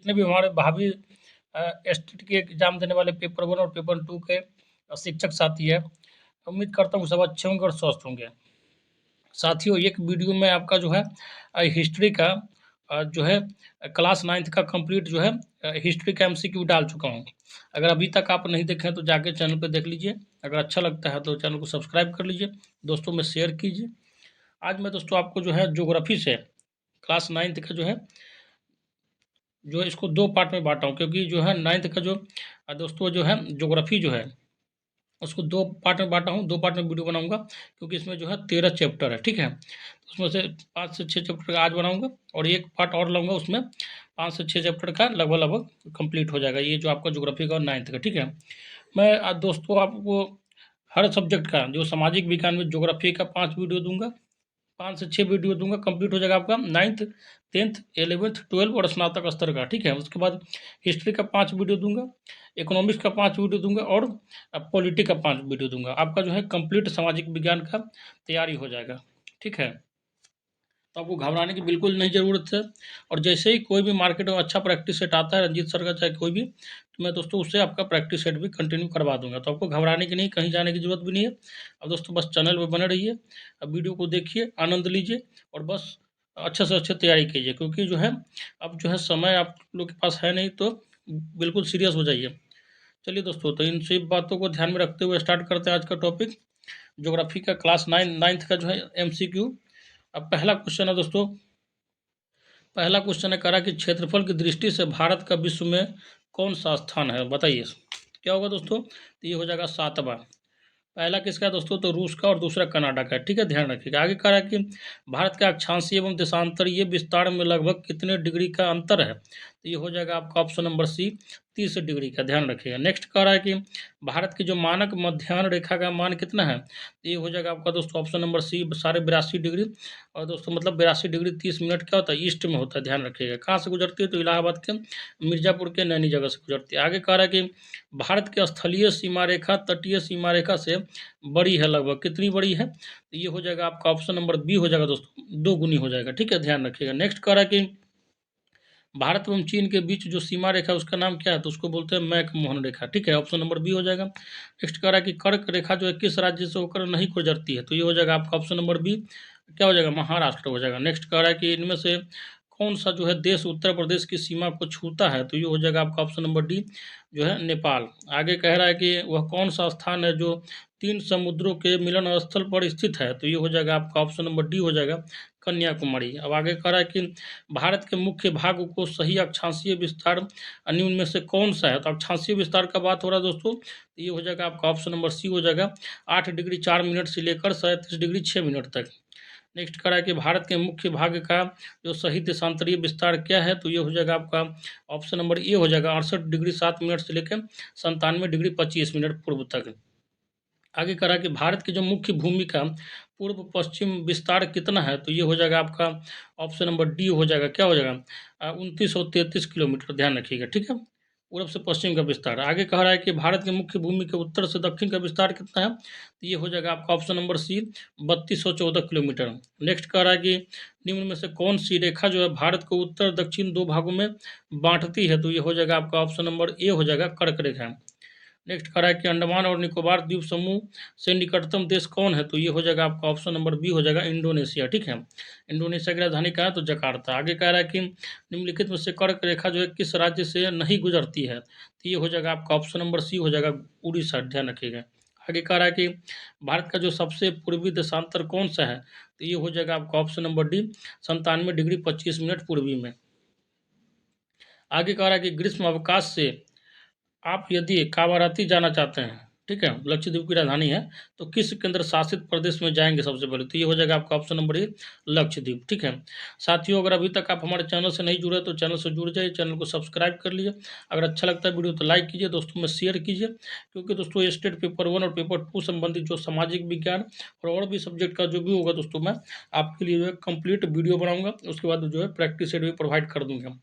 जितने भी हमारे भावी एसटीईटी के एग्ज़ाम देने वाले पेपर 1 और पेपर 2 के शिक्षक साथी हैं, उम्मीद करता हूँ सब अच्छे होंगे और स्वस्थ होंगे। साथियों, एक वीडियो में आपका जो है हिस्ट्री का जो है क्लास 9th का कंप्लीट जो है हिस्ट्री का एमसीक्यू डाल चुका हूँ। अगर अभी तक आप नहीं देखे हैं तो जाके चैनल पे देख लीजिए। अगर अच्छा लगता है तो चैनल को सब्सक्राइब कर लीजिए, दोस्तों में शेयर कीजिए। आज मैं दोस्तों आपको जो है ज्योग्राफी से क्लास 9th का जो है इसको 2 पार्ट में बाँटा हूँ, क्योंकि जो है 9th का जो दोस्तों जो है ज्योग्राफी जो है उसको 2 पार्ट में बाँटा हूँ, 2 पार्ट में वीडियो बनाऊँगा, क्योंकि इसमें जो है 13 चैप्टर है, ठीक है? उसमें से 5 से 6 चैप्टर का आज बनाऊँगा और एक पार्ट और लाऊँगा, उसमें 5 से 6 चैप्टर का लगभग कंप्लीट हो जाएगा, ये जो आपका ज्योग्राफी का और 9th का, ठीक है? मैं दोस्तों आपको हर सब्जेक्ट का जो सामाजिक विज्ञान में ज्योग्राफी का 5 वीडियो दूँगा, 5 से 6 वीडियो दूँगा, कंप्लीट हो जाएगा आपका 9th, 10th, 11th, 12 और स्नातक स्तर का, ठीक है? उसके बाद हिस्ट्री का 5 वीडियो दूँगा, इकोनॉमिक्स का 5 वीडियो दूँगा और पॉलिटी का 5 वीडियो दूँगा। आपका जो है कंप्लीट सामाजिक विज्ञान का तैयारी हो जाएगा, ठीक है? तो आपको घबराने की बिल्कुल नहीं ज़रूरत है, और जैसे ही कोई भी मार्केट में अच्छा प्रैक्टिस सेट आता है, रंजीत सर का चाहे कोई भी, तो मैं दोस्तों उससे आपका प्रैक्टिस सेट भी कंटिन्यू करवा दूँगा। तो आपको घबराने की नहीं, कहीं जाने की ज़रूरत भी नहीं है। अब दोस्तों बस चैनल पे बने रहिए, अब वीडियो को देखिए, आनंद लीजिए और बस अच्छे से अच्छे तैयारी कीजिए, क्योंकि जो है अब जो है समय आप लोग के पास है नहीं, तो बिल्कुल सीरियस हो जाइए। चलिए दोस्तों, तो इन सभी बातों को ध्यान में रखते हुए स्टार्ट करते हैं आज का टॉपिक, ज्योग्राफी का क्लास 9th का जो है एमसीक्यू। अब पहला क्वेश्चन है दोस्तों, पहला क्वेश्चन है, कह रहा है कि क्षेत्रफल की दृष्टि से भारत का विश्व में कौन सा स्थान है, बताइए क्या होगा दोस्तों? तो ये हो जाएगा 7वां। पहला किसका है दोस्तों? तो रूस का और दूसरा कनाडा का है, ठीक है, ध्यान रखिएगा। आगे कह रहा है कि भारत का अक्षांशीय एवं देशांतरीय विस्तार में लगभग कितने डिग्री का अंतर है? तो ये हो जाएगा आपका ऑप्शन नंबर सी, 30 डिग्री का, ध्यान रखिएगा। नेक्स्ट कह रहा है कि भारत की जो मानक मध्याह्न रेखा का मान कितना है? तो ये हो जाएगा आपका दोस्तों ऑप्शन नंबर सी, 82.5 डिग्री। और दोस्तों मतलब 82 डिग्री 30 मिनट क्या होता है? ईस्ट में होता है, ध्यान रखिएगा। कहाँ से गुजरती है? तो इलाहाबाद के मिर्जापुर के नैनी जगह से गुजरती है। आगे कह रहा है कि भारत की स्थलीय सीमा रेखा तटीय सीमा रेखा से बड़ी है, लगभग कितनी बड़ी है? तो ये हो जाएगा आपका ऑप्शन नंबर बी हो जाएगा दोस्तों, 2 गुनी हो जाएगा, ठीक है, ध्यान रखिएगा। नेक्स्ट कह रहा है कि भारत एवं चीन के बीच जो सीमा रेखा है उसका नाम क्या है? तो उसको बोलते हैं मैक-मोहन रेखा, ठीक है, ऑप्शन नंबर बी हो जाएगा। नेक्स्ट कह रहा है कि कर्क रेखा जो है किस राज्य से होकर नहीं गुजरती है? तो ये हो जाएगा आपका ऑप्शन नंबर बी, क्या हो जाएगा? महाराष्ट्र हो जाएगा। नेक्स्ट कह रहा है कि इनमें से कौन सा जो है देश उत्तर प्रदेश की सीमा को छूता है? तो ये हो जाएगा आपका ऑप्शन नंबर डी, जो है नेपाल। आगे कह रहा है कि वह कौन सा स्थान है जो 3 समुद्रों के मिलन स्थल पर स्थित है? तो ये हो जाएगा आपका ऑप्शन नंबर डी हो जाएगा, कन्याकुमारी। अब आगे कह रहा है कि भारत के मुख्य भाग को सही अक्षांशीय विस्तार निम्न में से कौन सा है? तो अक्षांशीय विस्तार का बात हो रहा है दोस्तों, तो ये हो जाएगा आपका ऑप्शन नंबर सी हो जाएगा, 8 डिग्री 4 मिनट से लेकर 37 डिग्री 6 मिनट तक। नेक्स्ट कह रहा है कि भारत के मुख्य भाग का जो सही देशांतरीय विस्तार क्या है? तो ये हो जाएगा आपका ऑप्शन नंबर ए हो जाएगा, 68 डिग्री 7 मिनट से लेकर 97 डिग्री 25 मिनट पूर्व तक। आगे करा कि भारत की जो मुख्य भूमि का पूर्व पश्चिम विस्तार कितना है? तो ये हो जाएगा आपका ऑप्शन नंबर डी हो जाएगा, क्या हो जाएगा? 2933 किलोमीटर, ध्यान रखिएगा, ठीक है, पूर्व से पश्चिम का विस्तार। आगे कह रहा है कि भारत की मुख्य भूमि के उत्तर से दक्षिण का विस्तार कितना है? तो ये हो जाएगा आपका option number C, 3214 kilometre. Next कह रहा है कि निम्न में से कौन सी रेखा जो है भारत को उत्तर दक्षिण 2 भागों में बांटती है? तो ये हो जाएगा आपका ऑप्शन नंबर ए हो जाएगा, कर्क रेखा। नेक्स्ट कह रहा है कि अंडमान और निकोबार द्वीप समूह से निकटतम देश कौन है? तो ये हो जाएगा आपका ऑप्शन नंबर बी हो जाएगा, इंडोनेशिया, ठीक है। इंडोनेशिया की राजधानी कहाँ है? तो जकार्ता। आगे कह रहा है कि निम्नलिखित में से कर्क रेखा जो है किस राज्य से नहीं गुजरती है? तो ये हो जाएगा आपका ऑप्शन नंबर सी हो जाएगा, उड़ीसा, ध्यान रखिएगा। आगे कह रहा है कि भारत का जो सबसे पूर्वी देशांतर कौन सा है? तो ये हो जाएगा आपका option number D, 97 degree 25 minute पूर्वी में। आगे कह रहा है कि ग्रीष्म अवकाश से आप यदि कावाराती जाना चाहते हैं, ठीक है, लक्षद्वीप की राजधानी है, तो किस केंद्र शासित प्रदेश में जाएंगे सबसे पहले? तो ये हो जाएगा आपका ऑप्शन नंबर ए, लक्षद्वीप, ठीक है। साथियों, अगर अभी तक आप हमारे चैनल से नहीं जुड़े तो चैनल से जुड़ जाइए, चैनल को सब्सक्राइब कर लीजिए। अगर अच्छा लगता है वीडियो तो लाइक कीजिए, दोस्तों में शेयर कीजिए, क्योंकि दोस्तों स्टेट पेपर 1 और पेपर 2 संबंधित जो सामाजिक विज्ञान और भी सब्जेक्ट का जो भी होगा दोस्तों, मैं आपके लिए जो है कंप्लीट वीडियो बनाऊंगा, उसके बाद जो है प्रैक्टिस सेट भी प्रोवाइड कर दूंगा।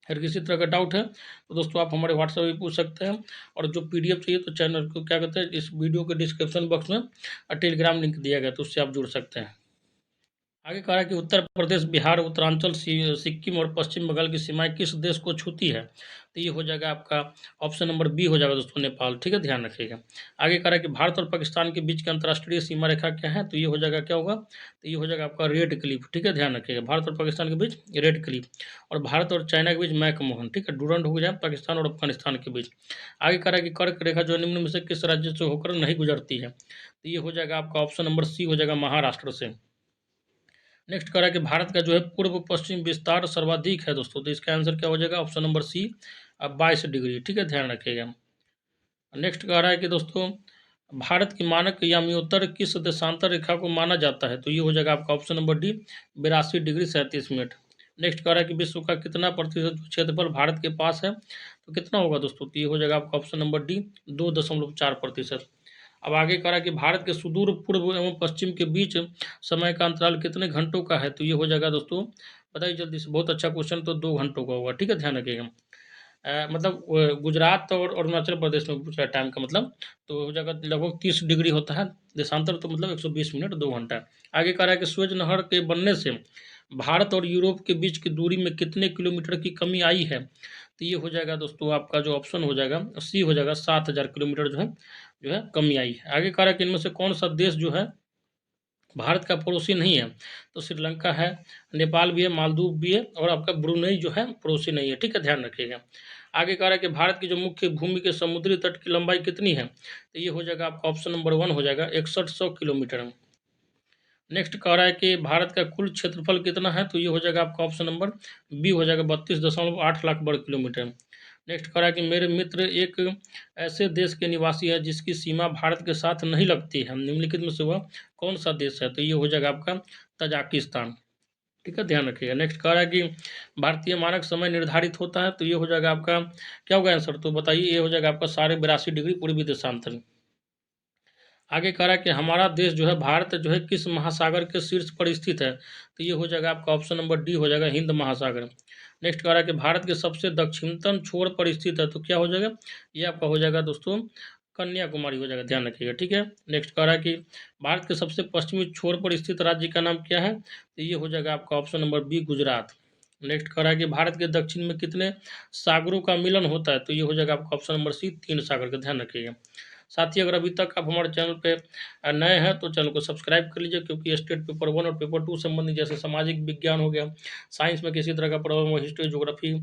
अगर किसी तरह का डाउट है तो दोस्तों आप हमारे व्हाट्सएप पे पूछ सकते हैं, और जो पीडीएफ चाहिए तो चैनल को क्या कहते हैं, इस वीडियो के डिस्क्रिप्शन बॉक्स में टेलीग्राम लिंक दिया गया, तो उससे आप जुड़ सकते हैं। आगे कहा है कि उत्तर प्रदेश, बिहार, उत्तरांचल, सिक्किम और पश्चिम बंगाल की सीमाएं किस देश को छूती है? तो ये हो जाएगा आपका ऑप्शन नंबर बी हो जाएगा दोस्तों, नेपाल। ठीक है, ध्यान रखिएगा। आगे कह रहा है कि भारत और पाकिस्तान के बीच की अंतर्राष्ट्रीय सीमा रेखा क्या है? तो ये हो जाएगा, क्या होगा? तो ये हो जाएगा आपका रेड क्लिफ। ठीक है, ध्यान रखिएगा। भारत और पाकिस्तान के बीच रेड क्लिफ, और भारत और चाइना के बीच मैकमोहन। ठीक है, डूरंड हो जाए पाकिस्तान और अफगानिस्तान के बीच। आगे कह रहा है कि कर्क रेखा जो निम्न में से किस राज्य से होकर नहीं गुजरती है? तो ये हो जाएगा आपका ऑप्शन नंबर सी हो जाएगा, महाराष्ट्र से। नेक्स्ट कह रहा है कि भारत का जो है पूर्व पश्चिम विस्तार सर्वाधिक है दोस्तों, तो इसका आंसर क्या हो जाएगा? Option number C, 22 degree. ठीक है, ध्यान रखिएगा। नेक्स्ट कह रहा है कि दोस्तों भारत की मानक यामियोत्तर किस देशांतर रेखा को माना जाता है? तो ये हो जाएगा आपका option number D, 82 degree 37 minute. Next कह रहा है कि विश्व का कितना प्रतिशत क्षेत्रफल भारत के पास है? तो कितना होगा दोस्तों? तो ये हो जाएगा आपका ऑप्शन नंबर डी, 2.4%। अब आगे कह रहा है कि भारत के सुदूर पूर्व एवं पश्चिम के बीच समय का अंतराल कितने घंटों का है? तो ये हो जाएगा दोस्तों, बताइए जल्दी से। बहुत अच्छा क्वेश्चन, तो 2 घंटों का होगा। ठीक है, ध्यान रखिएगा। मतलब गुजरात और अरुणाचल प्रदेश में पूछा है टाइम का मतलब, तो हो जाएगा लगभग 30 डिग्री होता है देशांतर, तो मतलब 120 मिनट, 2 घंटा। आगे कह रहा है कि सूएज नहर के बनने से भारत और यूरोप के बीच की दूरी में कितने किलोमीटर की कमी आई है? तो ये हो जाएगा दोस्तों आपका जो ऑप्शन हो जाएगा सी हो जाएगा, 7,000 किलोमीटर जो है कमी आई है। आगे कह रहा है कि इनमें से कौन सा देश जो है भारत का पड़ोसी नहीं है? तो श्रीलंका है, नेपाल भी है, मालदीव भी है, और आपका ब्रुनई जो है पड़ोसी नहीं है। ठीक है, ध्यान रखिएगा। आगे कह रहा है कि भारत की जो मुख्य भूमि के समुद्री तट की लंबाई कितनी है? तो ये हो जाएगा आपका ऑप्शन नंबर 1 हो जाएगा, 6100 किलोमीटर। नेक्स्ट कह रहा है कि भारत का कुल क्षेत्रफल कितना है? तो ये हो जाएगा आपका ऑप्शन नंबर बी हो जाएगा, 32.8 लाख वर्ग किलोमीटर। नेक्स्ट कह रहा है कि मेरे मित्र एक ऐसे देश के निवासी है जिसकी सीमा भारत के साथ नहीं लगती है, निम्नलिखित में से वह कौन सा देश है? तो ये हो जाएगा आपका तजाकिस्तान। ठीक है, ध्यान रखिएगा। नेक्स्ट कह रहा है कि भारतीय मानक समय निर्धारित होता है, तो ये हो जाएगा आपका, क्या होगा आंसर? तो बताइए। ये हो जाएगा आपका 82.5 डिग्री पूर्वी देशांतर। आगे कह रहा है कि हमारा देश जो है, भारत जो है किस महासागर के शीर्ष पर स्थित है? तो ये हो जाएगा आपका ऑप्शन नंबर डी हो जाएगा, हिंद महासागर। नेक्स्ट कह रहा है कि भारत के सबसे दक्षिणतम छोर पर स्थित है, तो क्या हो जाएगा? ये आपका हो जाएगा दोस्तों, कन्याकुमारी हो जाएगा। ध्यान रखिएगा। ठीक है। नेक्स्ट कह रहा है कि भारत के सबसे पश्चिमी छोर पर स्थित राज्य का नाम क्या है? तो ये हो जाएगा आपका option number B, Gujarat. Next कह रहा है कि भारत के दक्षिण में कितने सागरों का मिलन होता है? तो ये हो जाएगा आपका ऑप्शन नंबर सी, 3 सागर का। ध्यान रखिएगा। साथ ही अगर अभी तक आप हमारे चैनल पे नए हैं तो चैनल को सब्सक्राइब कर लीजिए, क्योंकि स्टेट पेपर 1 और पेपर 2 संबंधी, जैसे सामाजिक विज्ञान हो गया, साइंस में किसी तरह का प्रॉब्लम हो, हिस्ट्री, ज्योग्राफी,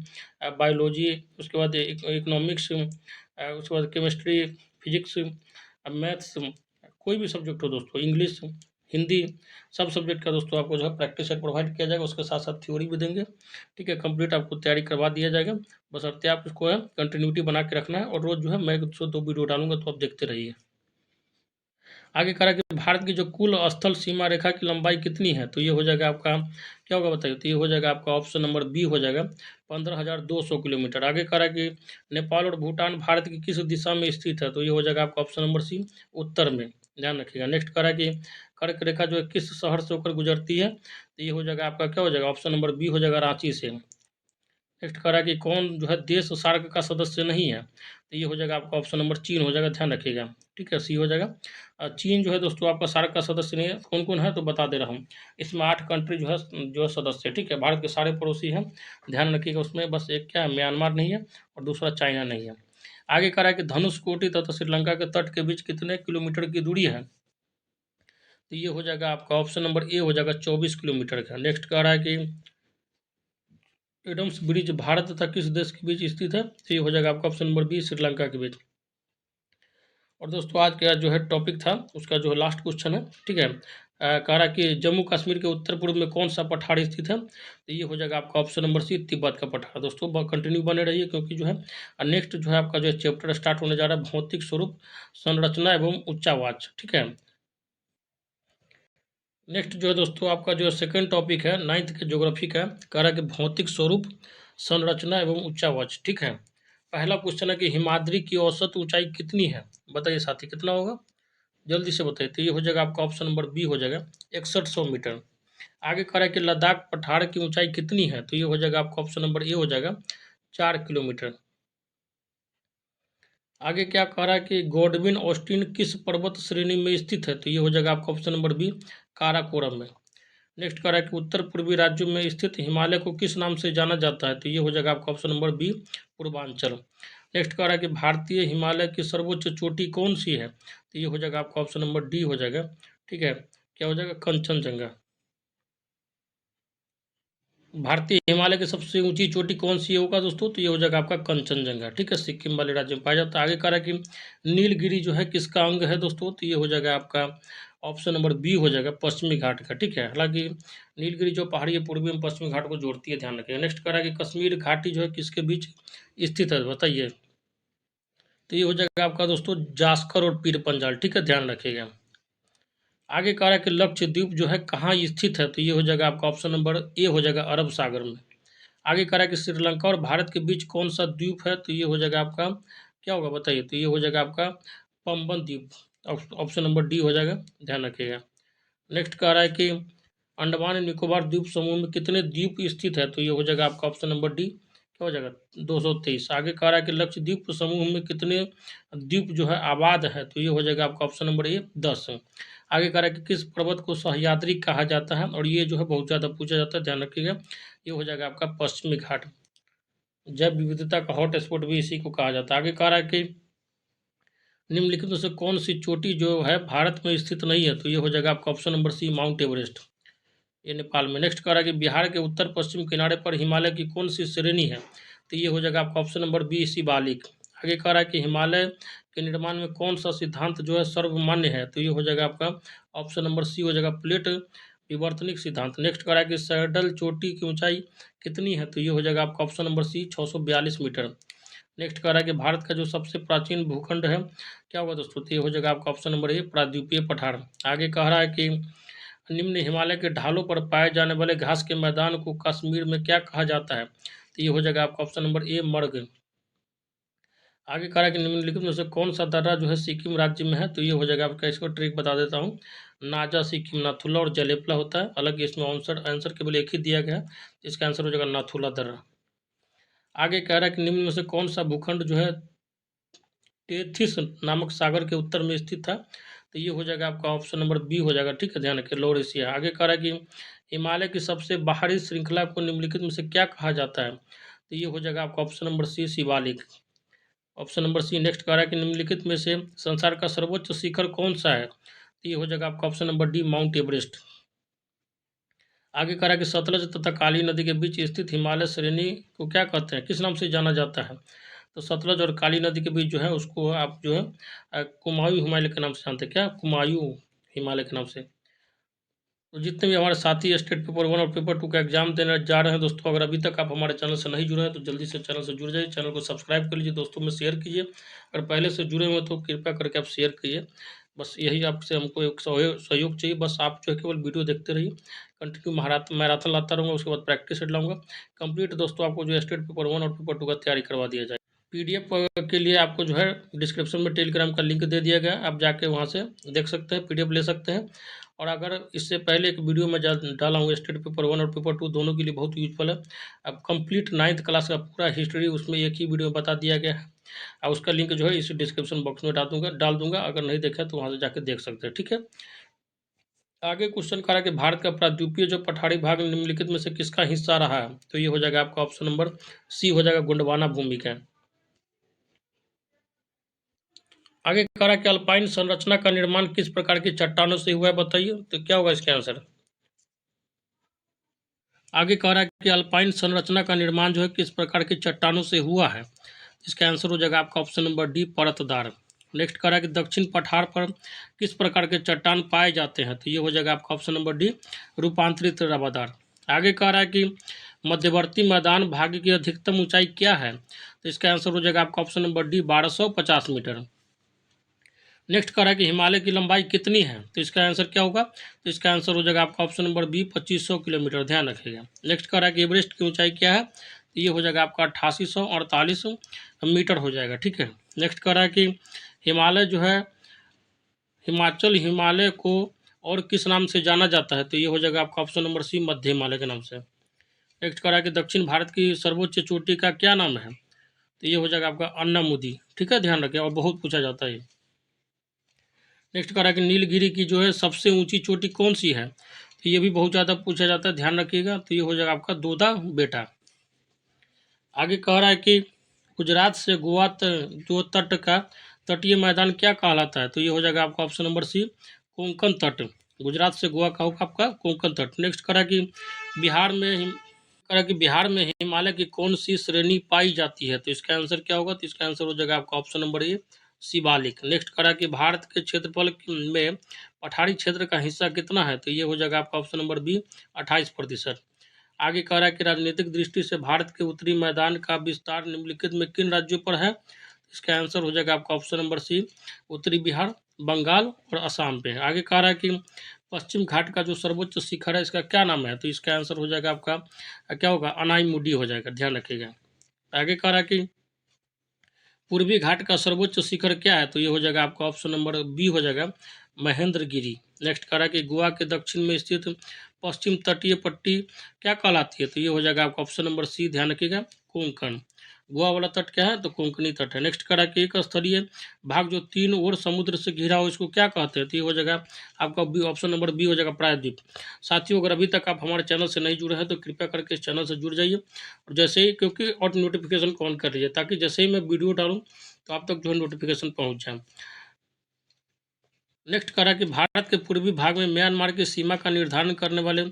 बायोलॉजी, उसके बाद इकोनॉमिक्स, उसके बाद केमिस्ट्री, फिजिक्स, मैथ्स, कोई भी सब्जेक्ट हो दोस्तों, इंग्लिश, हिंदी, सब सब्जेक्ट का दोस्तों आपको जो है प्रैक्टिस सेट प्रोवाइड किया जाएगा। उसके साथ साथ थ्योरी भी देंगे। ठीक है, कंप्लीट आपको तैयारी करवा दिया जाएगा। बशर्ते आप इसको है कंटिन्यूटी बना के रखना है, और रोज जो है मैं 102 वीडियो डालूंगा, तो आप देखते रहिए। आगे कह रहा है कि भारत की जो कुल स्थल सीमा रेखा की लंबाई कितनी है? तो ये हो जाएगा आपका, क्या होगा बताइए? तो ये हो जाएगा आपका ऑप्शन नंबर बी हो जाएगा, 15,200 किलोमीटर। आगे कह रहा है कि नेपाल और भूटान भारत की किस दिशा में स्थित है? तो ये हो जाएगा आपका ऑप्शन नंबर सी, उत्तर में। ध्यान रखिएगा। नेक्स्ट कह रहा है कि कर्क रेखा जो है किस शहर से होकर गुजरती है? तो ये हो जाएगा आपका, क्या हो जाएगा? ऑप्शन नंबर बी हो जाएगा, रांची से। नेक्स्ट कह रहा है कि कौन जो है देश सार्क का सदस्य नहीं है? तो ये हो जाएगा आपका ऑप्शन नंबर चीन हो जाएगा। ध्यान रखिएगा। ठीक है, सी हो जाएगा। चीन जो है दोस्तों आपका सार्क का सदस्य नहीं है। कौन कौन है तो बता दे रहा हूँ। इसमें 8 कंट्री जो है सदस्य है। ठीक है, भारत के सारे पड़ोसी हैं। ध्यान रखिएगा। उसमें बस एक क्या है, म्यांमार नहीं है, और दूसरा चाइना नहीं है। आगे कह रहा है कि धनुषकोटि तथा श्रीलंका के तट के बीच कितने किलोमीटर की दूरी है? तो ये हो जाएगा आपका ऑप्शन नंबर ए हो जाएगा, 24 किलोमीटर का। नेक्स्ट कह रहा है कि एडम्स ब्रिज भारत तथा किस देश के बीच स्थित है? तो ये हो जाएगा आपका ऑप्शन नंबर बी, श्रीलंका के बीच। और दोस्तों आज का जो है टॉपिक था, उसका जो है लास्ट क्वेश्चन है। ठीक है, कह रहा है कि जम्मू कश्मीर के उत्तर पूर्व में कौन सा पठार स्थित है? तो ये हो जाएगा आपका ऑप्शन नंबर सी, तिब्बत का पठार। दोस्तों कंटिन्यू बने रहिए, क्योंकि जो है नेक्स्ट जो है आपका जो है चैप्टर स्टार्ट होने जा रहा है, भौतिक स्वरूप, संरचना एवं उच्चावाच। ठीक है। नेक्स्ट जो है दोस्तों आपका जो सेकंड टॉपिक है 9th के ज्योग्राफी का, कह रहा है कि भौतिक स्वरूप, संरचना एवं उच्चावाच। ठीक है। पहला क्वेश्चन है कि हिमाद्री की औसत ऊंचाई कितनी है? बताइए साथी, कितना होगा? जल्दी से बताइए। तो ये हो जाएगा आपका ऑप्शन नंबर बी हो जाएगा, 6100 मीटर। आगे कह रहा है कि लद्दाख पठार की ऊंचाई कितनी है? तो ये हो जाएगा आपका ऑप्शन नंबर ए हो जाएगा, 4 किलोमीटर। आगे क्या कह रहा है कि गॉडविन ऑस्टिन किस पर्वत श्रेणी में स्थित है? तो ये हो जाएगा आपका ऑप्शन नंबर बी, काराकोरम में। नेक्स्ट कह रहा है कि उत्तर पूर्वी राज्यों में स्थित हिमालय को किस नाम से जाना जाता है, तो ये हो जाएगा आपका option number B, Purvanchal. Next कह रहा है कि भारतीय हिमालय की सर्वोच्च चोटी कौन सी है, तो ये हो जाएगा आपका ऑप्शन नंबर डी हो जाएगा। ठीक है, क्या हो जाएगा, कंचनजंगा। भारतीय हिमालय की सबसे ऊंची चोटी कौन सी होगा दोस्तों, तो ये हो जाएगा आपका कंचनजंगा। ठीक है, सिक्किम वाले राज्य में पाया जाता है। आगे कह रहा है कि नीलगिरी जो है किसका अंग है दोस्तों, तो ये हो जाएगा आपका ऑप्शन नंबर बी हो जाएगा, पश्चिमी घाट का। ठीक है, हालांकि नीलगिरी जो पहाड़ी है पूर्वी में पश्चिमी घाट को जोड़ती है, ध्यान रखिएगा। नेक्स्ट कह रहा है कि कश्मीर घाटी जो है किसके बीच स्थित है, बताइए, तो ये हो जाएगा आपका दोस्तों जास्कर और पीर पंजाल। ठीक है, ध्यान रखिएगा। आगे कह रहा है कि लक्षद्वीप जो है कहाँ स्थित है, तो ये हो जाएगा आपका ऑप्शन नंबर ए हो जाएगा, अरब सागर में। आगे कह रहा है कि श्रीलंका और भारत के बीच कौन सा द्वीप है, तो ये हो जाएगा आपका, क्या होगा बताइए, तो ये हो जाएगा आपका पंबन द्वीप। ऑप्शन नंबर डी हो जाएगा, ध्यान रखिएगा। नेक्स्ट कह रहा है कि अंडमान निकोबार द्वीप समूह में कितने द्वीप स्थित है, तो ये हो जाएगा आपका ऑप्शन नंबर डी, क्या हो जाएगा, 223। आगे कह रहा है कि लक्षद्वीप समूह में कितने द्वीप जो है आबाद है, तो ये हो जाएगा आपका ऑप्शन नंबर ए, 10। आगे कह रहा है कि किस पर्वत को सह्याद्री कहा जाता है, और ये जो है बहुत ज़्यादा पूछा जाता है, ध्यान रखिएगा। ये हो जाएगा आपका पश्चिमी घाट। जैव विविधता का हॉट स्पॉट भी इसी को कहा जाता है। आगे कह रहा है कि निम्नलिखित में से कौन सी चोटी जो है भारत में स्थित नहीं है, तो ये हो जाएगा आपका option number C, Mount Everest, ये नेपाल में। नेक्स्ट कह रहा है कि बिहार के उत्तर पश्चिम किनारे पर हिमालय की कौन सी श्रेणी है, तो ये हो जाएगा आपका ऑप्शन नंबर बी, शिवालिक। आगे कह रहा है कि हिमालय के निर्माण में कौन सा सिद्धांत जो है सर्वमान्य है, तो ये हो जाएगा आपका ऑप्शन नंबर सी हो जाएगा, प्लेट विवर्तनिक सिद्धांत। नेक्स्ट कह रहा है कि सैडल चोटी की ऊंचाई कितनी है, तो ये हो जाएगा आपका option number C, 642 metre. Next कह रहा है कि भारत का जो सबसे प्राचीन भूखंड है, क्या होगा दोस्तों, तो ये हो जाएगा आपका ऑप्शन नंबर ए, प्रायद्वीपीय पठार। आगे कह रहा है कि निम्न हिमालय के ढालों पर पाए जाने वाले घास के मैदान को कश्मीर में क्या कहा जाता है, तो ये हो जाएगा आपका ऑप्शन नंबर ए, मर्ग। आगे कह रहा है कि निम्नलिखित में से कौन सा दर्रा जो है सिक्किम राज्य में है, तो ये हो जाएगा आपका, इसको ट्रिक बता देता हूँ, नाजा, सिक्किम, नाथुला और जलेपला होता है। अलग इसमें आंसर आंसर केवल एक ही दिया गया है, इसका आंसर हो जाएगा नाथुला दर्रा। आगे कह रहा है कि निम्न में से कौन सा भूखंड जो है टेथिस नामक सागर के उत्तर में स्थित था, तो ये हो जाएगा आपका ऑप्शन नंबर बी हो जाएगा। ठीक है, ध्यान रखिए, लोअर एशिया। आगे कह रहा है कि हिमालय की सबसे बाहरी श्रृंखला को निम्नलिखित में से क्या कहा जाता है, तो ये हो जाएगा आपका option number C, Shivalik, option number C. Next कह रहा है कि निम्नलिखित में से संसार का सर्वोच्च शिखर कौन सा है, तो ये हो जाएगा आपका option number D, mount Everest. आगे कह रहा है कि सतलज तथा काली नदी के बीच स्थित हिमालय श्रेणी को क्या कहते हैं, किस नाम से जाना जाता है, तो सतलज और काली नदी के बीच जो है उसको आप जो है कुमायूं हिमालय के नाम से जानते हैं, क्या, कुमायूं हिमालय के नाम से। तो जितने भी हमारे साथी स्टेट पेपर 1 और पेपर 2 का एग्जाम देने जा रहे हैं दोस्तों, अगर अभी तक आप हमारे चैनल से नहीं जुड़े हैं तो जल्दी से चैनल से जुड़ जाइए, चैनल को सब्सक्राइब कर लीजिए, दोस्तों में शेयर कीजिए। अगर पहले से जुड़े हुए तो कृपया करके आप शेयर कीजिए। बस यही आपसे हमको एक सहयोग चाहिए, बस आप जो है केवल वीडियो देखते रहिए। कंटिन्यू मैराथन लाता रहूँगा, उसके बाद प्रैक्टिस सेट लाऊंगा कंप्लीट। दोस्तों आपको जो स्टेट पेपर 1 और पेपर 2 का तैयारी करवा दिया जाए। पीडीएफ के लिए आपको जो है डिस्क्रिप्शन में टेलीग्राम का लिंक दे दिया गया है, आप जाके वहाँ से देख सकते हैं, पीडीएफ ले सकते हैं। और अगर इससे पहले एक वीडियो में डाला हूँ स्टेट पेपर 1 और पेपर 2 दोनों के लिए बहुत यूजफुल है। अब कंप्लीट 9th क्लास का पूरा हिस्ट्री उसमें एक ही वीडियो में बता दिया गया है, और उसका लिंक जो है इस डिस्क्रिप्शन बॉक्स में डाल दूंगा, अगर नहीं देखा तो वहाँ से जाकर देख सकते हैं। ठीक है, आगे क्वेश्चन करा कि भारत का प्रायद्वीपीय जो पठारी भाग निम्नलिखित में से किसका हिस्सा रहा है, तो ये हो जाएगा आपका ऑप्शन नंबर सी हो जाएगा, गोंडवाना भूमि का। आगे कह रहा है कि अल्पाइन संरचना का निर्माण किस प्रकार की चट्टानों से हुआ है, बताइए, तो क्या होगा इसका आंसर। आगे कह रहा है कि अल्पाइन संरचना का निर्माण जो है किस प्रकार की चट्टानों से हुआ है, इसका आंसर हो जाएगा आपका ऑप्शन नंबर डी, परतदार। नेक्स्ट कह रहा है कि दक्षिण पठार पर किस प्रकार के चट्टान पाए जाते हैं, तो ये हो जाएगा आपका ऑप्शन नंबर डी, रूपांतरित रवादार। आगे कह रहा है कि मध्यवर्ती मैदान भाग की अधिकतम ऊंचाई क्या है, तो इसका आंसर हो जाएगा आपका option number D, 1250 metre. Next कह रहा है कि हिमालय की लंबाई कितनी है, तो इसका आंसर क्या होगा, तो इसका आंसर हो जाएगा आपका ऑप्शन नंबर बी, 2500 किलोमीटर, ध्यान रखिएगा। नेक्स्ट कह रहा है कि एवरेस्ट की ऊंचाई क्या है, तो ये हो जाएगा आपका 8848 मीटर हो जाएगा। ठीक है, नेक्स्ट कह रहा है कि हिमालय जो है हिमाचल हिमालय को और किस नाम से जाना जाता है, तो ये हो जाएगा आपका ऑप्शन नंबर सी, मध्य हिमालय के नाम से। नेक्स्ट कह रहा है कि दक्षिण भारत की सर्वोच्च चोटी का क्या नाम है, तो ये हो जाएगा आपका अन्नामुदी। ठीक है, ध्यान रखिए, और बहुत पूछा जाता है। नेक्स्ट कह रहा है कि नीलगिरी की जो है सबसे ऊंची चोटी कौन सी है, तो ये भी बहुत ज़्यादा पूछा जाता है, ध्यान रखिएगा। तो ये हो जाएगा आपका दोदा बेटा। आगे कह रहा है कि गुजरात से गोवा जो तट का तटीय मैदान क्या कहलाता है? तो ये हो जाएगा आपका ऑप्शन नंबर सी, कोंकण तट। गुजरात से गोवा का होगा आपका कोंकण तट। नेक्स्ट करा कि बिहार में हिमालय की कौन सी श्रेणी पाई जाती है? तो इसका आंसर क्या होगा? तो इसका आंसर हो जाएगा आपका ऑप्शन नंबर ए, शिवालिक। नेक्स्ट करा कि भारत के क्षेत्रफल में पठारी क्षेत्र का हिस्सा कितना है? तो ये हो जाएगा आपका ऑप्शन नंबर बी, 28%। आगे कह रहा है कि राजनीतिक दृष्टि से भारत के उत्तरी मैदान का विस्तार निम्नलिखित में किन राज्यों पर है? इसका आंसर हो जाएगा आपका ऑप्शन नंबर सी, उत्तरी बिहार, बंगाल और असम पे। आगे कह रहा है कि पश्चिम घाट का जो सर्वोच्च शिखर है इसका क्या नाम है? तो इसका आंसर हो जाएगा आपका क्या होगा? अनाईमुडी हो जाएगा, ध्यान रखिएगा। आगे कह रहा है कि पूर्वी घाट का सर्वोच्च शिखर क्या है? तो ये हो जाएगा आपका ऑप्शन नंबर बी हो जाएगा, महेंद्रगिरी। नेक्स्ट कह रहा है कि गोवा के दक्षिण में स्थित पश्चिम तटीय पट्टी क्या कहलाती है? तो ये हो जाएगा आपका ऑप्शन नंबर सी, ध्यान रखिएगा, कोंकण। गोवा वाला तट क्या है? तो कोंकणी तट है। नेक्स्ट कह रहा है कि एक स्तरीय भाग जो तीन ओर समुद्र से घिरा हो इसको क्या कहते हैं? तो ये हो जाएगा आपका बी, ऑप्शन नंबर बी हो जाएगा, प्रायद्वीप। साथियों, अगर अभी तक आप हमारे चैनल से नहीं जुड़े हैं तो कृपया करके इस चैनल से जुड़ जाइए, और जैसे ही, क्योंकि और नोटिफिकेशन को ऑन कर लीजिए ताकि जैसे ही मैं वीडियो डालूँ तो आप तक जो है नोटिफिकेशन पहुँच जाए। नेक्स्ट करा कि भारत के पूर्वी भाग में म्यांमार की सीमा का निर्धारण करने वाले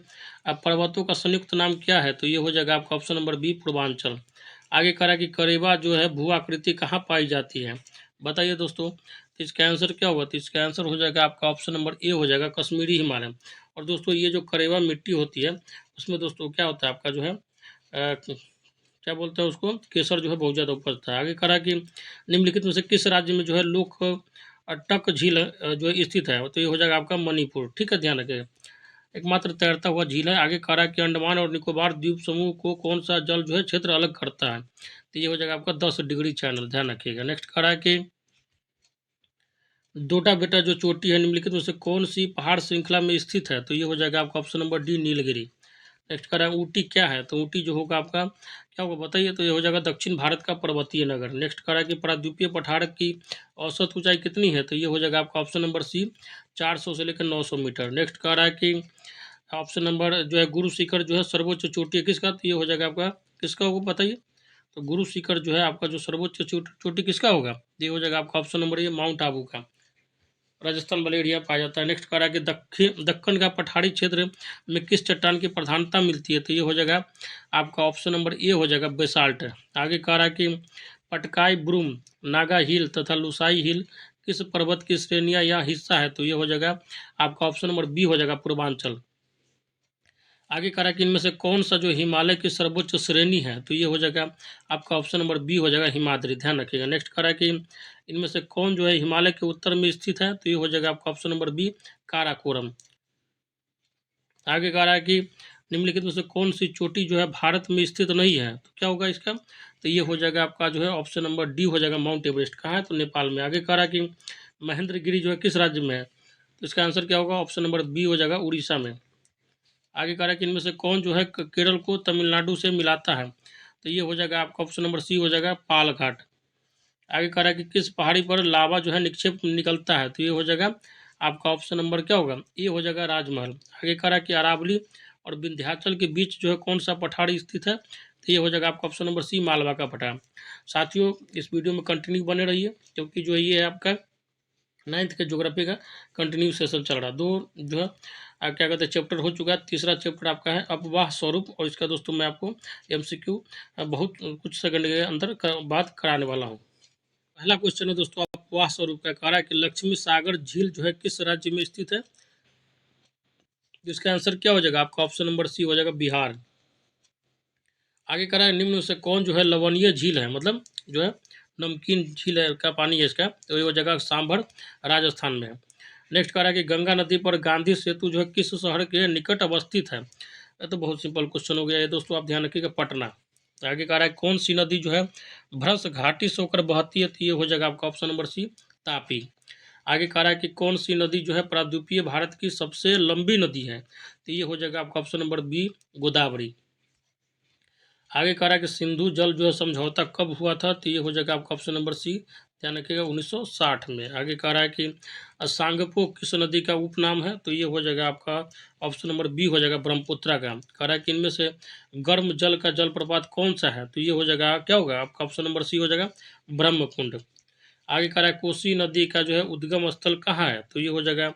पर्वतों का संयुक्त नाम क्या है? तो ये हो जाएगा आपका ऑप्शन नंबर बी, पूर्वांचल। आगे करा कि करेबा जो है भू आकृति कहाँ पाई जाती है? बताइए दोस्तों, तो इसका आंसर क्या होगा? तो इसका आंसर हो जाएगा आपका ऑप्शन नंबर ए हो जाएगा, कश्मीरी हिमालय। और दोस्तों ये जो करेबा मिट्टी होती है उसमें दोस्तों क्या होता है आपका जो है क्या बोलते हैं उसको, केसर जो है बहुत ज़्यादा उपजता है। आगे करा कि निम्नलिखित में से किस राज्य में जो है लोक टक झील जो है स्थित है? तो ये हो जाएगा आपका मणिपुर। ठीक है, ध्यान रखिएगा, एकमात्र तैरता हुआ झील है। आगे करा कि अंडमान और निकोबार द्वीप समूह को कौन सा जल जो है क्षेत्र अलग करता है? तो ये हो जाएगा आपका 10 डिग्री चैनल, ध्यान रखिएगा। नेक्स्ट करा कि डोडा बेटा जो चोटी है निम्नलिखित में से कौन सी पहाड़ श्रृंखला में स्थित है? तो ये हो जाएगा आपका option number D, Nilgiri. Next करा ऊटी क्या है? तो ऊटी जो होगा आपका क्या होगा बताइए? तो ये हो जाएगा दक्षिण भारत का पर्वतीय नगर। नेक्स्ट करा कि प्रायद्वीपीय पठार की औसत ऊंचाई कितनी है? तो ये हो जाएगा आपका ऑप्शन नंबर सी, 400 से लेकर 900 मीटर। नेक्स्ट करा कि ऑप्शन नंबर जो है गुरु शिखर जो है सर्वोच्च चोटी है किसका? तो ये हो जाएगा आपका किसका होगा बताइए? तो गुरु शिखर जो है आपका जो सर्वोच्च चोटी किसका होगा? ये हो जाएगा आपका ऑप्शन नंबर ये, माउंट आबू का, राजस्थान वाले एरिया पाया जाता है। नेक्स्ट करा कि दक्कन का पठारी क्षेत्र में किस चट्टान की प्रधानता मिलती है? तो ये हो जाएगा आपका ऑप्शन नंबर ए हो जाएगा, बेसाल्ट। आगे कह रहा कि पटकाई ब्रूम, नागा हिल तथा लुसाई हिल किस पर्वत की श्रेणियां या हिस्सा है? तो ये हो जाएगा आपका ऑप्शन नंबर बी हो जाएगा, पूर्वांचल। आगे कह रहा कि इनमें से कौन सा जो हिमालय की सर्वोच्च श्रेणी है? तो ये हो जाएगा आपका ऑप्शन नंबर बी हो जाएगा, हिमाद्री, ध्यान रखिएगा। नेक्स्ट कह रहा कि इनमें से कौन जो है हिमालय के उत्तर में स्थित है? तो ये हो जाएगा आपका ऑप्शन नंबर बी, काराकोरम। आगे कह रहा है कि निम्नलिखित में से कौन सी चोटी जो है भारत में स्थित नहीं है? तो क्या होगा इसका? तो ये हो जाएगा आपका जो है ऑप्शन नंबर डी हो जाएगा, माउंट एवरेस्ट। कहाँ है? तो नेपाल में। आगे कह रहा है कि महेंद्रगिरी जो है किस राज्य में है? तो इसका आंसर क्या होगा? ऑप्शन नंबर बी हो जाएगा, उड़ीसा में। आगे कह रहा है कि इनमें से कौन जो है केरल को तमिलनाडु से मिलाता है? तो ये हो जाएगा आपका ऑप्शन नंबर सी हो जाएगा, पालघाट। आगे कह रहा है कि किस पहाड़ी पर लावा जो है निक्षेप निकलता है? तो ये हो जाएगा आपका ऑप्शन नंबर क्या होगा? ये हो जाएगा, राजमहल। आगे कह रहा है कि अरावली और विंध्याचल के बीच जो है कौन सा पठार स्थित है? तो ये हो जाएगा आपका ऑप्शन नंबर सी, मालवा का पठार। साथियों, इस वीडियो में कंटिन्यू बने रहिए क्योंकि जो ये है आपका 9th के ज्योग्राफी का कंटिन्यू सेशन चल रहा है। दो जो है क्या कहते हैं चैप्टर हो चुका है। तीसरा चैप्टर आपका है अपवाह स्वरूप, और इसका दोस्तों मैं आपको MCQ बहुत कुछ सेकंड के अंदर बात कराने वाला हूँ। पहला क्वेश्चन है दोस्तों अपवाह स्वरूप का, कह रहा है कि लक्ष्मी सागर झील जो है किस राज्य में स्थित है? इसका आंसर क्या हो जाएगा? आपका ऑप्शन नंबर सी हो जाएगा, बिहार। आगे कह रहा है निम्न में से कौन जो है लवणीय झील है, मतलब जो है नमकीन झील है का पानी है इसका? तो ये हो जाएगा सांभर, राजस्थान में है। नेक्स्ट कह रहा है कि गंगा नदी पर गांधी सेतु जो है किस शहर के निकट अवस्थित है? ये तो बहुत सिंपल क्वेश्चन हो गया ये दोस्तों, आप ध्यान रखिएगा, पटना। आगे कह रहा है कौन सी नदी जो है भ्रंश घाटी से होकर बहती है? तो ये हो जाएगा आपका ऑप्शन नंबर सी, तापी। आगे कह रहा है कि कौन सी नदी जो है प्रायद्वीपीय भारत की सबसे लंबी नदी है? तो ये हो जाएगा आपका ऑप्शन नंबर बी, गोदावरी। आगे कह रहा है कि सिंधु जल जो है समझौता कब हुआ था? तो ये हो जाएगा आपका ऑप्शन नंबर सी, ध्यान रखिएगा 1960 में। आगे कह रहा है कि सांगपो किस नदी का उपनाम है, तो ये हो जाएगा आपका ऑप्शन नंबर बी हो जाएगा ब्रह्मपुत्रा का। कह रहा है कि इनमें से गर्म जल का जलप्रपात कौन सा है, तो ये हो जाएगा क्या होगा आपका ऑप्शन नंबर सी हो जाएगा ब्रह्मकुंड। आगे कह रहा है कोसी नदी का जो है उद्गम स्थल कहाँ है, तो ये हो जाएगा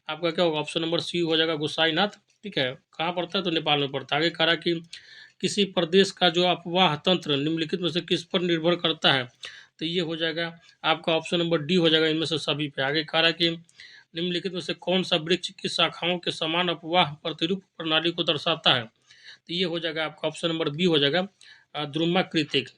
आपका क्या होगा ऑप्शन नंबर सी हो जाएगा गोसाईनाथ। ठीक है, कहाँ पड़ता है, तो नेपाल में पड़ता है। आगे कह रहा है कि किसी प्रदेश का जो अफवाह तंत्र निम्नलिखित में से किस पर निर्भर करता है, तो ये हो जाएगा आपका ऑप्शन नंबर डी हो जाएगा इनमें से सभी पे। आगे कह रहा है कि निम्नलिखित में से कौन सा वृक्ष की शाखाओं के समान अफवाह प्रतिरूप प्रणाली को दर्शाता है, तो ये हो जाएगा आपका ऑप्शन नंबर बी हो जाएगा द्रुमाकृतिक।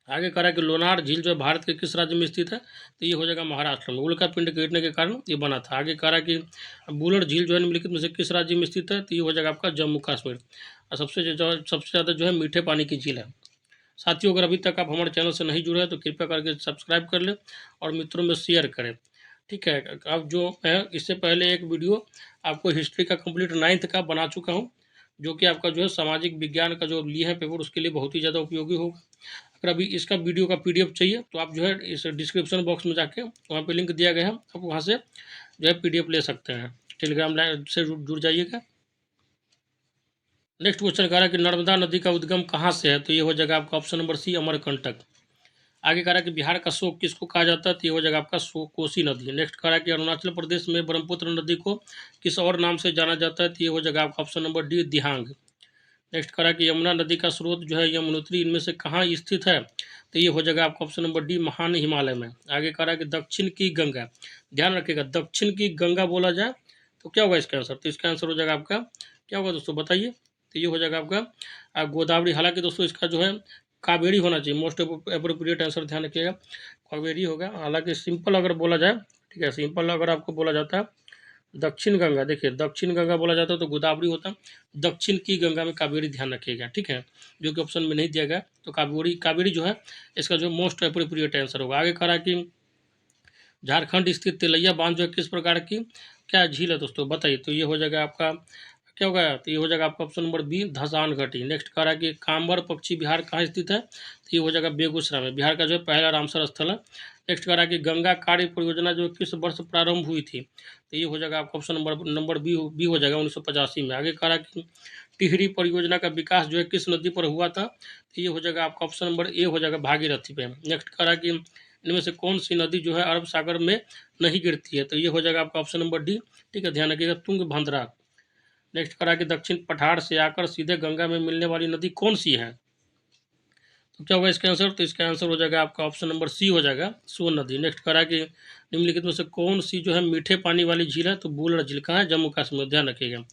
आगे कह रहा है कि लोनार झील जो है भारत के किस राज्य में स्थित है, तो ये हो जाएगा महाराष्ट्र में। उल्का पिंड गिरने के कारण ये बना था। आगे कह रहा है कि बुलर झील जो है निम्नलिखित में से किस राज्य में स्थित है, तो ये हो जाएगा आपका जम्मू कश्मीर। और सबसे ज़्यादा जो है मीठे पानी की झील है। साथियों, अगर अभी तक आप हमारे चैनल से नहीं जुड़े हैं तो कृपया करके सब्सक्राइब कर लें और मित्रों में शेयर करें। ठीक है, अब जो है इससे पहले एक वीडियो आपको हिस्ट्री का कंप्लीट 9th का बना चुका हूँ, जो कि आपका जो है सामाजिक विज्ञान का जो लिए है पेपर उसके लिए बहुत ही ज़्यादा उपयोगी होगा। अगर अभी इसका वीडियो का PDF चाहिए तो आप जो है इस डिस्क्रिप्शन बॉक्स में जाके वहाँ पे लिंक दिया गया है, आप वहाँ से जो है PDF ले सकते हैं। टेलीग्राम लाइन से जुड़ जाइएगा। नेक्स्ट क्वेश्चन कह रहा है कि नर्मदा नदी का उद्गम कहाँ से है, तो ये हो जाएगा आपका ऑप्शन नंबर सी अमरकंटक। आगे कह रहा है कि बिहार का शोक किसको कहा जाता है, तो ये हो जाएगा आपका कोसी नदी। नेक्स्ट कह रहा है कि अरुणाचल प्रदेश में ब्रह्मपुत्र नदी को किस और नाम से जाना जाता है, तो ये हो जाएगा आपका ऑप्शन नंबर डी दिहांग। नेक्स्ट कह रहा है कि यमुना नदी का स्रोत जो है यमुनोत्री इनमें से कहाँ स्थित है, तो ये हो जाएगा आपका ऑप्शन नंबर डी महान हिमालय में। आगे कह रहा है कि दक्षिण की गंगा, ध्यान रखिएगा दक्षिण की गंगा बोला जाए तो क्या होगा इसका आंसर, तो इसका आंसर हो जाएगा आपका क्या होगा दोस्तों बताइए, तो ये हो जाएगा आपका गोदावरी। हालांकि दोस्तों इसका जो है कावेरी होना चाहिए, मोस्ट अप्रोप्रिएट आंसर ध्यान रखिएगा कावेरी होगा। हालांकि सिंपल अगर बोला जाए, ठीक है, सिंपल अगर आपको बोला जाता है दक्षिण गंगा, देखिए दक्षिण गंगा बोला जाता है तो गोदावरी होता, दक्षिण की गंगा में कावेरी ध्यान रखिएगा। ठीक है, जो कि ऑप्शन में नहीं दिया गया, तो कावेरी कावेरी जो है इसका जो मोस्ट अप्रोप्रिएट आंसर होगा। आगे कहा कि झारखंड स्थित तिलैया बांध जो है किस प्रकार की क्या झील है दोस्तों बताइए, तो ये हो जाएगा आपका क्या होगा, तो ये हो जाएगा आपका ऑप्शन नंबर बी धसान घाटी। नेक्स्ट कह रहा है कि कांबर पक्षी विहार कहाँ स्थित है, तो ये हो जाएगा बेगूसराय में, बिहार का जो है पहला रामसर स्थल है। नेक्स्ट कह रहा है कि गंगा कार्य परियोजना जो किस वर्ष प्रारंभ हुई थी, तो ये हो जाएगा आपका ऑप्शन नंबर बी हो जाएगा 1985 में। आगे कह रहा है कि टिहरी परियोजना का विकास जो है किस नदी पर हुआ था, तो ये हो जाएगा आपका ऑप्शन नंबर ए हो जाएगा भागीरथी पे। नेक्स्ट कह रहा है कि इनमें से कौन सी नदी जो है अरब सागर में नहीं गिरती है, तो ये हो जाएगा आपका ऑप्शन नंबर डी। ठीक है, ध्यान रखिएगा तुंगभद्रा। नेक्स्ट करा कि दक्षिण पठार से आकर सीधे गंगा में मिलने वाली नदी कौन सी है, तो क्या होगा इसका आंसर, तो इसका आंसर हो जाएगा आपका ऑप्शन नंबर सी हो जाएगा सोन नदी। नेक्स्ट करा कि निम्नलिखित में से कौन सी जो है मीठे पानी वाली झील है, तो बुलर झील कहाँ है, जम्मू कश्मीर, ध्यान रखिएगा।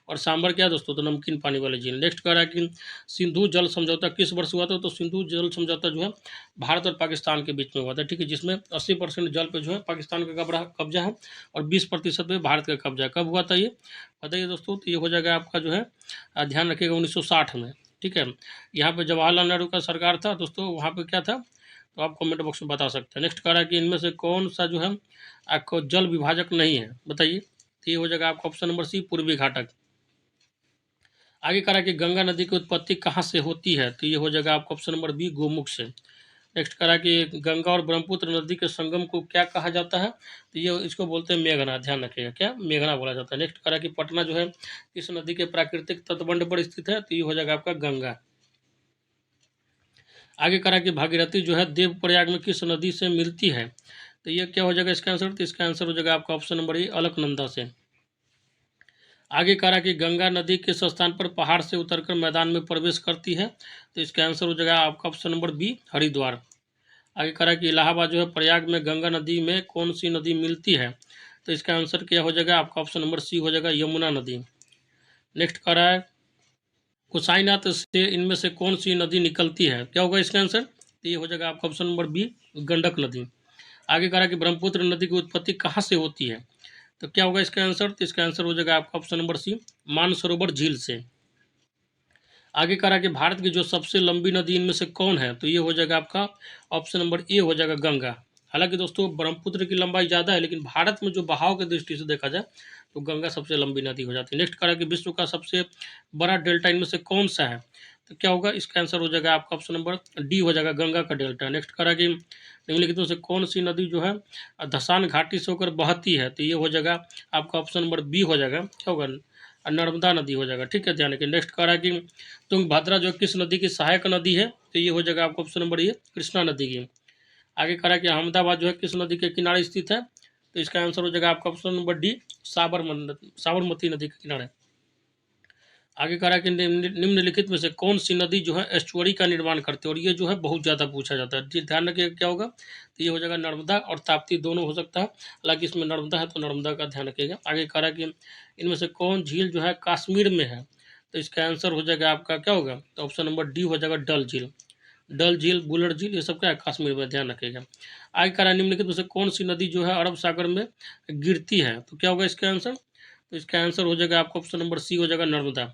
और सांबर क्या है दोस्तों, तो नमकीन पानी वाली झील। नेक्स्ट कह रहा है कि सिंधु जल समझौता किस वर्ष हुआ था, तो सिंधु जल समझौता जो है भारत और पाकिस्तान के बीच में हुआ था। ठीक है, जिसमें 80% जल पे जो है पाकिस्तान का कब्जा है और 20% पे भारत का कब्जा है। कब हुआ था ये बताइए दोस्तों, तो ये हो जाएगा आपका जो है ध्यान रखिएगा 1960 में। ठीक है, यहाँ पे जवाहरलाल नेहरू का सरकार था दोस्तों, वहाँ पे क्या था, तो आप कमेंट बॉक्स में बता सकते हैं। नेक्स्ट कह रहा है कि इनमें से कौन सा जो है आपको जल विभाजक नहीं है बताइए, तो ये हो जाएगा आपका ऑप्शन नंबर सी पूर्वी घाटक। आगे कह रहा है कि गंगा नदी की उत्पत्ति कहाँ से होती है, तो ये हो जाएगा आपका ऑप्शन नंबर बी गोमुख से। नेक्स्ट कह रहा है कि गंगा और ब्रह्मपुत्र नदी के संगम को क्या कहा जाता है, तो ये इसको बोलते हैं मेघना, ध्यान रखिएगा क्या मेघना बोला जाता है। नेक्स्ट कह रहा है कि पटना जो है किस नदी के प्राकृतिक तटबंध पर स्थित है, तो ये हो जाएगा आपका गंगा। आगे कह रहा है कि भागीरथी जो है देवप्रयाग में किस नदी से मिलती है, तो ये क्या हो जाएगा इसका आंसर, तो इसका आंसर हो जाएगा आपका ऑप्शन नंबर ए अलकनंदा से। आगे कह रहा कि गंगा नदी किस स्थान पर पहाड़ से उतरकर मैदान में प्रवेश करती है, तो इसका आंसर हो जाएगा आपका ऑप्शन नंबर बी हरिद्वार। आगे कह रहा कि इलाहाबाद जो है प्रयाग में गंगा नदी में कौन सी नदी मिलती है, तो इसका आंसर क्या हो जाएगा आपका ऑप्शन नंबर सी हो जाएगा यमुना नदी। नेक्स्ट कह रहा है कुसाईनाथ से इनमें से कौन सी नदी निकलती है, क्या होगा इसका आंसर, तो ये हो जाएगा आपका ऑप्शन नंबर बी गंडक नदी। आगे कह रहा कि ब्रह्मपुत्र नदी की उत्पत्ति कहाँ से होती है, तो क्या होगा इसका आंसर, तो इसका आंसर हो जाएगा आपका ऑप्शन नंबर सी मानसरोवर झील से। आगे कह रहा कि भारत की जो सबसे लंबी नदी इनमें से कौन है, तो ये हो जाएगा आपका ऑप्शन नंबर ए हो जाएगा गंगा। हालांकि दोस्तों ब्रह्मपुत्र की लंबाई ज़्यादा है, लेकिन भारत में जो बहाव की दृष्टि से देखा जाए तो गंगा सबसे लंबी नदी हो जाती है। नेक्स्ट कह रहा कि विश्व का सबसे बड़ा डेल्टा इनमें से कौन सा है, तो क्या होगा, इसका आंसर हो जाएगा आपका ऑप्शन नंबर डी हो जाएगा, गंगा का डेल्टा। नेक्स्ट करा कि निम्नलिखित में से कौन सी नदी जो है धसान घाटी से होकर बहती है, तो ये हो जाएगा आपका ऑप्शन नंबर बी हो जाएगा, क्या होगा, नर्मदा नदी हो जाएगा। ठीक है, ध्यान रखिए। नेक्स्ट करा कि तुंगभद्रा जो किस नदी की सहायक नदी है, तो ये हो जाएगा आपका ऑप्शन नंबर ये कृष्णा नदी की। आगे करा कि अहमदाबाद जो है किस नदी के किनारे स्थित है, तो इसका आंसर हो जाएगा आपका ऑप्शन नंबर डी, साबरमती नदी के किनारे। आगे करा कि निम्नलिखित में से कौन सी नदी जो है एस्चुअरी का निर्माण करती है, और ये जो है बहुत ज़्यादा पूछा जाता है, ध्यान रखिए क्या होगा, तो ये हो जाएगा नर्मदा और ताप्ती दोनों हो सकता है, हालांकि इसमें नर्मदा है तो नर्मदा का ध्यान रखिएगा। आगे करा कि इनमें से कौन झील जो है कश्मीर में है, तो इसका आंसर हो जाएगा आपका क्या होगा, तो ऑप्शन नंबर डी हो जाएगा डल झील। डल झील, बुलर झील, ये सब क्या है, कश्मीर में, ध्यान रखिएगा। आगे करा निम्नलिखित में से कौन सी नदी जो है अरब सागर में गिरती है, तो क्या होगा इसका आंसर, तो इसका आंसर हो जाएगा आपका ऑप्शन नंबर सी हो जाएगा नर्मदा।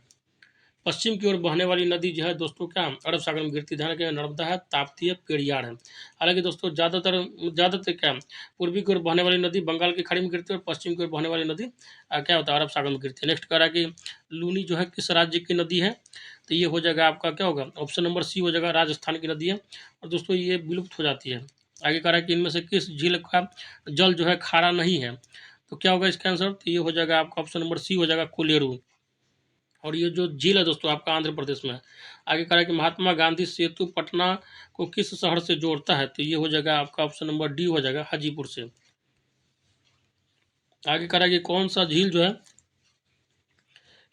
पश्चिम की ओर बहने वाली नदी जो है दोस्तों क्या अरब सागर में गिरती, ध्यान रखिएगा, नर्मदा है, ताप्ती है, पेरियार है। हालांकि दोस्तों ज़्यादातर क्या पूर्वी की ओर बहने वाली नदी बंगाल की खाड़ी में गिरती है, और पश्चिम की ओर बहने वाली नदी क्या होता है, अरब सागर में गिरती है। नेक्स्ट कह रहा है कि लूनी जो है किस राज्य की नदी है, तो ये हो जाएगा आपका क्या होगा, ऑप्शन नंबर सी हो जाएगा, राजस्थान की नदी है, और दोस्तों ये विलुप्त हो जाती है। आगे कह रहा है कि इनमें से किस झील का जल जो है खारा नहीं है, तो क्या होगा इसका आंसर, तो ये हो जाएगा आपका ऑप्शन नंबर सी हो जाएगा, कोलेरू। और ये जो झील है दोस्तों आपका आंध्र प्रदेश में है। आगे कह रहा है कि महात्मा गांधी सेतु पटना को किस शहर से जोड़ता है, तो ये हो जाएगा आपका ऑप्शन नंबर डी हो जाएगा, हाजीपुर से। आगे कह रहा है कि कौन सा झील जो है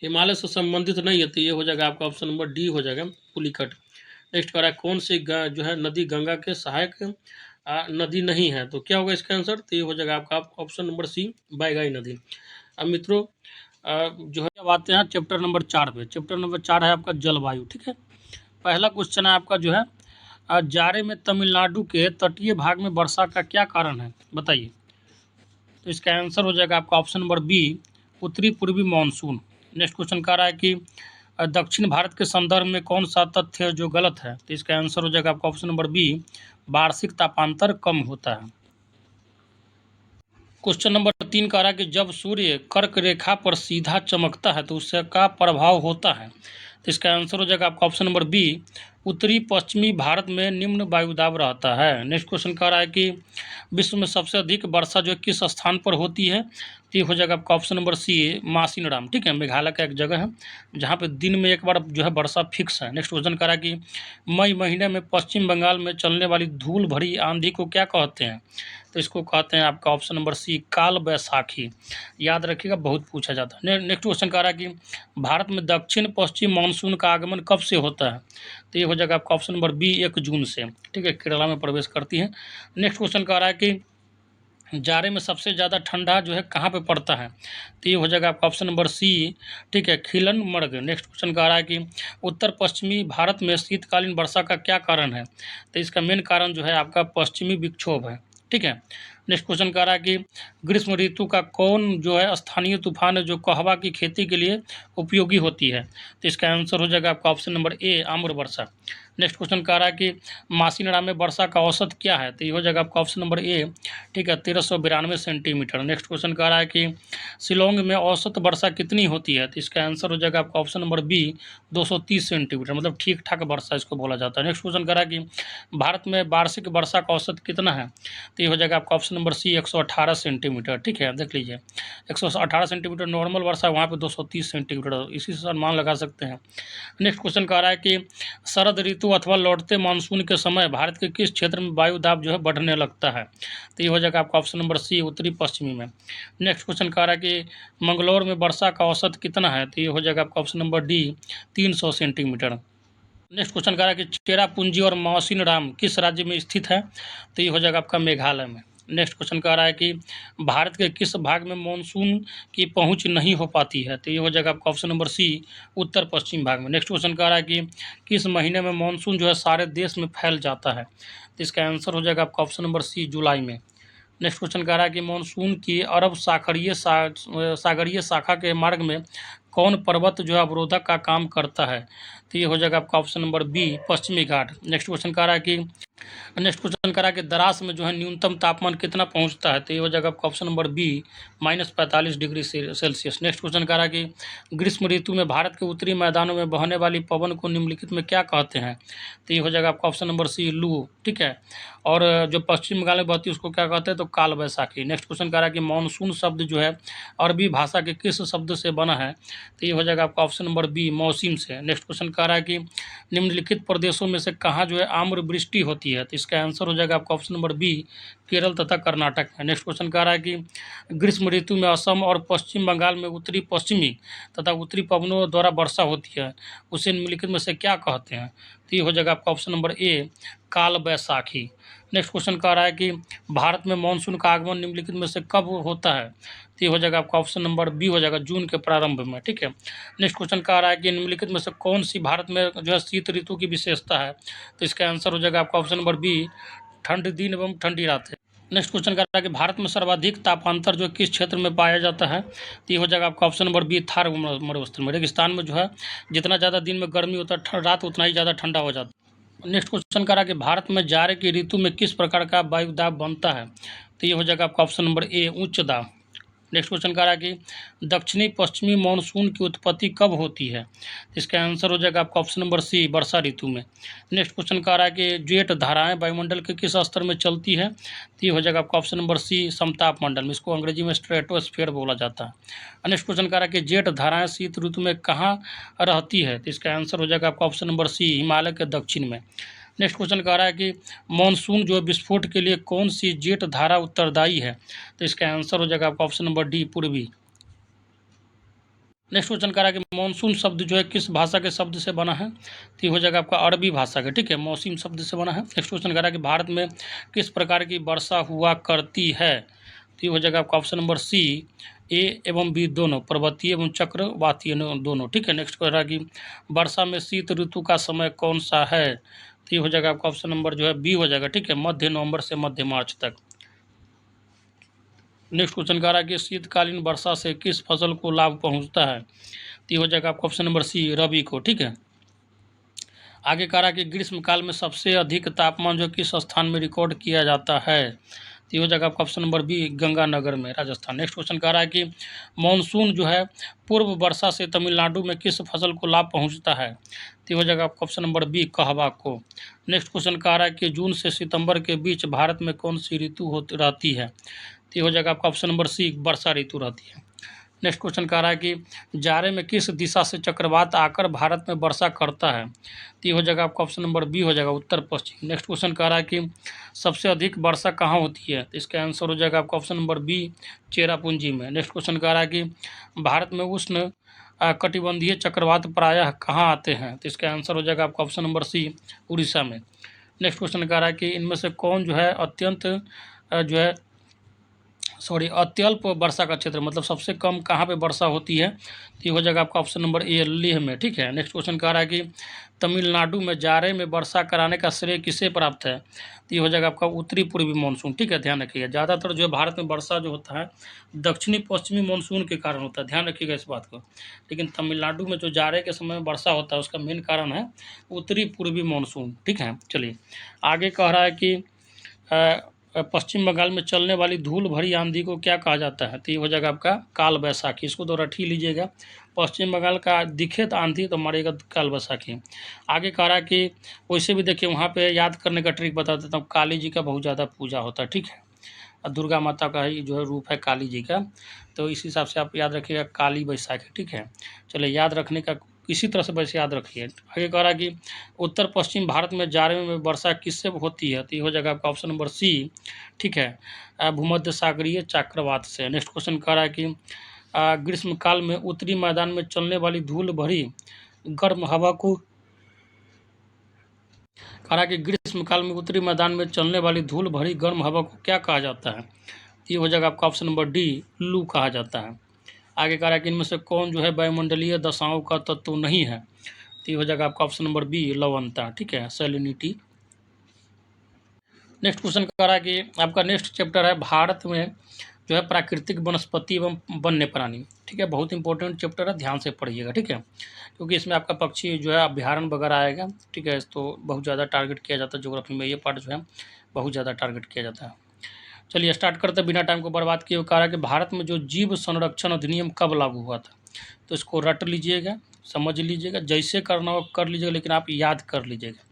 हिमालय से संबंधित नहीं है, तो ये हो जाएगा आपका ऑप्शन नंबर डी हो जाएगा, पुलिकट। नेक्स्ट कह रहा है कौन सी जो है नदी गंगा के सहायक नदी नहीं है, तो क्या होगा इसका आंसर, तो ये हो जाएगा आपका ऑप्शन नंबर सी, बैगाई नदी। अब मित्रों जो है अब आते हैं चैप्टर नंबर 4 पे। चैप्टर नंबर 4 है आपका जलवायु। ठीक है, पहला क्वेश्चन है आपका जो है जाड़े में तमिलनाडु के तटीय भाग में वर्षा का क्या कारण है, बताइए। तो इसका आंसर हो जाएगा आपका ऑप्शन नंबर बी, उत्तरी पूर्वी मानसून। नेक्स्ट क्वेश्चन कह रहा है कि दक्षिण भारत के संदर्भ में कौन सा तथ्य जो गलत है, तो इसका आंसर हो जाएगा आपका ऑप्शन नंबर बी, वार्षिक तापांतर कम होता है। क्वेश्चन नंबर 3 कह रहा है कि जब सूर्य कर्क रेखा पर सीधा चमकता है तो उससे का प्रभाव होता है, तो इसका आंसर हो जाएगा आपका ऑप्शन नंबर बी, उत्तरी पश्चिमी भारत में निम्न वायुदाब रहता है। नेक्स्ट क्वेश्चन कह रहा है कि विश्व में सबसे अधिक वर्षा जो किस स्थान पर होती है, तो ये हो जाएगा आपका ऑप्शन नंबर सी, मासिनराम। ठीक है, मेघालय का एक जगह है जहाँ पे दिन में एक बार जो है वर्षा फिक्स है। नेक्स्ट क्वेश्चन कह रहा है कि मई महीने में पश्चिम बंगाल में चलने वाली धूल भरी आंधी को क्या कहते हैं, तो इसको कहते हैं आपका ऑप्शन नंबर सी, काल बैसाखी। याद रखिएगा, बहुत पूछा जाता है। नेक्स्ट क्वेश्चन कह रहा है कि भारत में दक्षिण पश्चिम मानसून का आगमन कब से होता है, तो ये हो जाएगा आपका ऑप्शन नंबर बी, 1 जून से। ठीक है, केरला में प्रवेश करती है। नेक्स्ट क्वेश्चन कह रहा है कि जाड़े में सबसे ज़्यादा ठंडा जो है कहाँ पे पड़ता है, तो ये हो जाएगा आपका ऑप्शन नंबर सी, ठीक है, खिलन मर्ग। नेक्स्ट क्वेश्चन कह रहा है कि उत्तर पश्चिमी भारत में शीतकालीन वर्षा का क्या कारण है, तो इसका मेन कारण जो है आपका पश्चिमी विक्षोभ है। ठीक है, नेक्स्ट क्वेश्चन कह रहा है कि ग्रीष्म ऋतु का कौन जो है स्थानीय तूफान है जो कहवा की खेती के लिए उपयोगी होती है, तो इसका आंसर हो जाएगा आपका ऑप्शन नंबर ए, आम्र वर्षा। नेक्स्ट क्वेश्चन कह रहा है कि मासिनराम में वर्षा का औसत क्या है, तो ये हो जाएगा आपका ऑप्शन नंबर ए, ठीक है, 1392 सेंटीमीटर। नेक्स्ट क्वेश्चन कह रहा है कि शिलोंग में औसत वर्षा कितनी होती है, तो इसका आंसर हो जाएगा आपका ऑप्शन नंबर बी, 230 सेंटीमीटर, मतलब ठीक ठाक वर्षा इसको बोला जाता है। नेक्स्ट क्वेश्चन कह रहा है कि भारत में वार्षिक वर्षा का औसत कितना है, तो ये हो जाएगा आपका ऑप्शन नंबर सी, 118 सेंटीमीटर। ठीक है, देख लीजिए 118 सेंटीमीटर नॉर्मल वर्षा, वहाँ पे 230 सेंटीमीटर, इसी से अनुमान लगा सकते हैं। नेक्स्ट क्वेश्चन कह रहा है कि शरद ऋतु अथवा लौटते मानसून के समय भारत के किस क्षेत्र में वायु दाब जो है बढ़ने लगता है, तो ये हो जाएगा आपका ऑप्शन नंबर सी, उत्तरी पश्चिमी में। नेक्स्ट क्वेश्चन कह रहा है कि मंगलौर में वर्षा का औसत कितना है, तो ये हो जाएगा आपका option number D, 300 centimetre. Next question कह रहा है कि चेरापूंजी और मासिनराम किस राज्य में स्थित है, तो ये हो जाएगा आपका मेघालय में। नेक्स्ट क्वेश्चन कह रहा है कि भारत के किस भाग में मानसून की पहुंच नहीं हो पाती है, तो ये हो जाएगा आपका ऑप्शन नंबर सी, उत्तर पश्चिम भाग में। नेक्स्ट क्वेश्चन कह रहा है कि किस महीने में मानसून जो है सारे देश में फैल जाता है, तो इसका आंसर हो जाएगा आपका ऑप्शन नंबर सी, जुलाई में। नेक्स्ट क्वेश्चन कह रहा है कि मानसून की अरब सागरीय शाखा के मार्ग में कौन पर्वत जो है अवरोधक का काम करता है, तो ये हो जाएगा आपका ऑप्शन नंबर बी, पश्चिमी घाट। नेक्स्ट क्वेश्चन कह रहा है कि नेक्स्ट क्वेश्चन करा कि दरास में जो है न्यूनतम तापमान कितना पहुंचता है, तो ये हो जाएगा आपका option number B -45 degree Celsius. Next question करा कि ग्रीष्म ऋतु में भारत के उत्तरी मैदानों में बहने वाली पवन को निम्नलिखित में क्या कहते हैं, तो ये हो जाएगा आपका ऑप्शन नंबर सी लू, ठीक है। और जो पश्चिम बंगाल में बहती है उसको क्या कहते हैं, तो काल बैसाखी। नेक्स्ट क्वेश्चन करा कि मानसून शब्द जो है अरबी भाषा के किस शब्द से बना है, तो ये हो जाएगा आपका ऑप्शन नंबर बी मौसम से। नेक्स्ट क्वेश्चन कह रहा है कि निम्नलिखित प्रदेशों में से कहाँ जो है आम्र वृष्टि होती है, तो इसका आंसर हो जाएगा आपका ऑप्शन नंबर बी केरल तथा कर्नाटक है। नेक्स्ट क्वेश्चन कह रहा है कि ग्रीष्म ऋतु में असम और पश्चिम बंगाल में उत्तरी पश्चिमी तथा उत्तरी पवनों द्वारा वर्षा होती है, उसे निम्नलिखित में से क्या कहते हैं, तो ये हो जाएगा आपका ऑप्शन नंबर ए काल बैसाखी। नेक्स्ट क्वेश्चन कह रहा है कि भारत में मानसून का आगमन निम्नलिखित में से कब होता है, तो ये हो जाएगा आपका ऑप्शन नंबर बी हो जाएगा जून के प्रारंभ में, ठीक है। नेक्स्ट क्वेश्चन कह रहा है कि निम्नलिखित में से कौन सी भारत में जो है शीत ऋतु की विशेषता है, तो इसका आंसर हो जाएगा आपका ऑप्शन नंबर बी ठंड दिन एवं ठंडी रात है। नेक्स्ट क्वेश्चन कह रहा है कि भारत में सर्वाधिक तापांतर जो किस क्षेत्र में पाया जाता है, तो ये हो जाएगा आपका ऑप्शन नंबर बी थार मरुस्थल में। रेगिस्तान में जो है जितना ज़्यादा दिन में गर्मी होता है रात उतना ही ज़्यादा ठंडा हो जाता है। नेक्स्ट क्वेश्चन कह रहा है कि भारत में जाड़े की ऋतु में किस प्रकार का वायुदाब बनता है, तो ये हो जाएगा आपका ऑप्शन नंबर ए उच्च दाब। नेक्स्ट क्वेश्चन कह रहा है कि दक्षिणी पश्चिमी मानसून की उत्पत्ति कब होती है, इसका आंसर हो जाएगा आपका ऑप्शन नंबर सी वर्षा ऋतु में। नेक्स्ट क्वेश्चन कह रहा है कि जेट धाराएं वायुमंडल के किस स्तर में चलती है, तो ये हो जाएगा आपका ऑप्शन नंबर सी समताप मंडल में, इसको अंग्रेजी में स्ट्रेटोस्फीयर बोला जाता है। नेक्स्ट क्वेश्चन कह रहा है कि जेट धाराएं शीत ऋतु में कहाँ रहती है, तो इसका आंसर हो जाएगा आपका ऑप्शन नंबर सी हिमालय के दक्षिण में। नेक्स्ट क्वेश्चन कह रहा है कि मानसून जो विस्फोट के लिए कौन सी जेट धारा उत्तरदायी है, तो इसका आंसर हो जाएगा आपका ऑप्शन नंबर डी पूर्वी। नेक्स्ट क्वेश्चन कह रहा है कि मानसून शब्द जो है किस भाषा के शब्द से बना है, तो ये हो जाएगा आपका अरबी भाषा के, ठीक है, मौसम शब्द से बना है। नेक्स्ट क्वेश्चन कह रहा है कि भारत में किस प्रकार की वर्षा हुआ करती है, तो ये हो जाएगा आपका ऑप्शन नंबर सी ए एवं बी दोनों, पर्वतीय एवं चक्रवातीय दोनों, ठीक है। नेक्स्ट कह रहा है कि वर्षा में शीत ऋतु का समय कौन सा है, तो ये हो जाएगा आपका ऑप्शन नंबर जो है बी हो जाएगा, ठीक है, मध्य नवंबर से मध्य मार्च तक। नेक्स्ट क्वेश्चन कह रहा है कि शीतकालीन वर्षा से किस फसल को लाभ पहुंचता है, तो ये हो जाएगा आपका ऑप्शन नंबर सी रबी को, ठीक है। आगे कह रहा है कि ग्रीष्मकाल में सबसे अधिक तापमान जो किस स्थान में रिकॉर्ड किया जाता है, तो ये हो जाएगा आपका ऑप्शन नंबर बी गंगानगर में, राजस्थान। नेक्स्ट क्वेश्चन कह रहा है कि मानसून जो है पूर्व वर्षा से तमिलनाडु में किस फसल को लाभ पहुंचता है, तो ये हो जाएगा आपका ऑप्शन नंबर बी कहवा को। नेक्स्ट क्वेश्चन कह रहा है कि जून से सितंबर के बीच भारत में कौन सी ऋतु होती रहती है, तो ये हो जाएगा आपका ऑप्शन नंबर सी वर्षा ऋतु रहती है। नेक्स्ट क्वेश्चन कह रहा है कि जाड़े में किस दिशा से चक्रवात आकर भारत में वर्षा करता है, तो ये हो जाएगा आपका ऑप्शन नंबर बी हो जाएगा उत्तर पश्चिम। नेक्स्ट क्वेश्चन कह रहा है कि सबसे अधिक वर्षा कहाँ होती है, तो इसका आंसर हो जाएगा आपका ऑप्शन नंबर बी चेरापूंजी में। नेक्स्ट क्वेश्चन कह रहा है कि भारत में उष्ण कटिबंधीय चक्रवात प्रायः कहाँ आते हैं, तो इसका आंसर हो जाएगा आपका ऑप्शन नंबर सी उड़ीसा में। नेक्स्ट क्वेश्चन कह रहा है कि इनमें से कौन जो है अत्यल्प वर्षा का क्षेत्र, मतलब सबसे कम कहाँ पे वर्षा होती है, तो ये हो जाएगा आपका ऑप्शन नंबर ए लेह में, ठीक है। नेक्स्ट क्वेश्चन कह रहा है कि तमिलनाडु में जाड़े में वर्षा कराने का श्रेय किसे प्राप्त है, तो ये हो जाएगा आपका उत्तरी पूर्वी मानसून, ठीक है, ध्यान रखिएगा। ज़्यादातर जो है भारत में वर्षा जो होता है दक्षिणी पश्चिमी मानसून के कारण होता है, ध्यान रखिएगा इस बात को। लेकिन तमिलनाडु में जो जाड़े के समय में वर्षा होता है उसका मेन कारण है उत्तरी पूर्वी मानसून, ठीक है। चलिए आगे कह रहा है कि पश्चिम बंगाल में चलने वाली धूल भरी आंधी को क्या कहा जाता है, तो ये हो जाएगा आपका काल बैसाखी, इसको तो रट ही लीजिएगा। पश्चिम बंगाल का दिखे तो आंधी तो मारेगा काल बैसाखी। आगे कह रहा है कि वैसे भी देखिए वहाँ पे याद करने का ट्रिक बता देता हूँ, काली जी का बहुत ज़्यादा पूजा होता है, ठीक है, दुर्गा माता का ही जो है रूप है काली जी का, तो इस हिसाब से आप याद रखिएगा काली बैसाखी, ठीक है। चलिए याद रखने का इसी तरह से वैसे याद रखिए। आगे कह रहा है कि उत्तर पश्चिम भारत में जाड़े में वर्षा किससे होती है, तो ये हो जाएगा आपका ऑप्शन नंबर सी, ठीक है, भूमध्य सागरीय चक्रवात से। नेक्स्ट क्वेश्चन कह रहा है कि ग्रीष्मकाल में उत्तरी मैदान में चलने वाली धूल भरी गर्म हवा को कह रहा है कि ग्रीष्मकाल में उत्तरी मैदान में चलने वाली धूल भरी गर्म हवा को क्या कहा जाता है, ये हो जाएगा आपका ऑप्शन नंबर डी लू कहा जाता है। आगे कह रहा है कि इनमें से कौन जो है वायुमंडलीय दशाओं का तत्व नहीं है, तो ये हो जाएगा आपका ऑप्शन नंबर बी लवणता, ठीक है, सैलिनिटी। नेक्स्ट क्वेश्चन कह रहा है कि आपका नेक्स्ट चैप्टर है भारत में जो है प्राकृतिक वनस्पति एवं वन्य प्राणी, ठीक है, बहुत इंपॉर्टेंट चैप्टर है, ध्यान से पढ़िएगा, ठीक है, क्योंकि इसमें आपका पक्षी जो है अभ्यारण्य वगैरह आएगा, ठीक है, तो बहुत ज़्यादा टारगेट किया जाता है ज्योग्राफी में, ये पार्ट जो है बहुत ज़्यादा टारगेट किया जाता है। चलिए स्टार्ट करते हैं बिना टाइम को बर्बाद किए। कहा कि भारत में जो जीव संरक्षण अधिनियम कब लागू हुआ था, तो इसको रट लीजिएगा, समझ लीजिएगा, जैसे करना हो कर लीजिएगा, लेकिन आप याद कर लीजिएगा।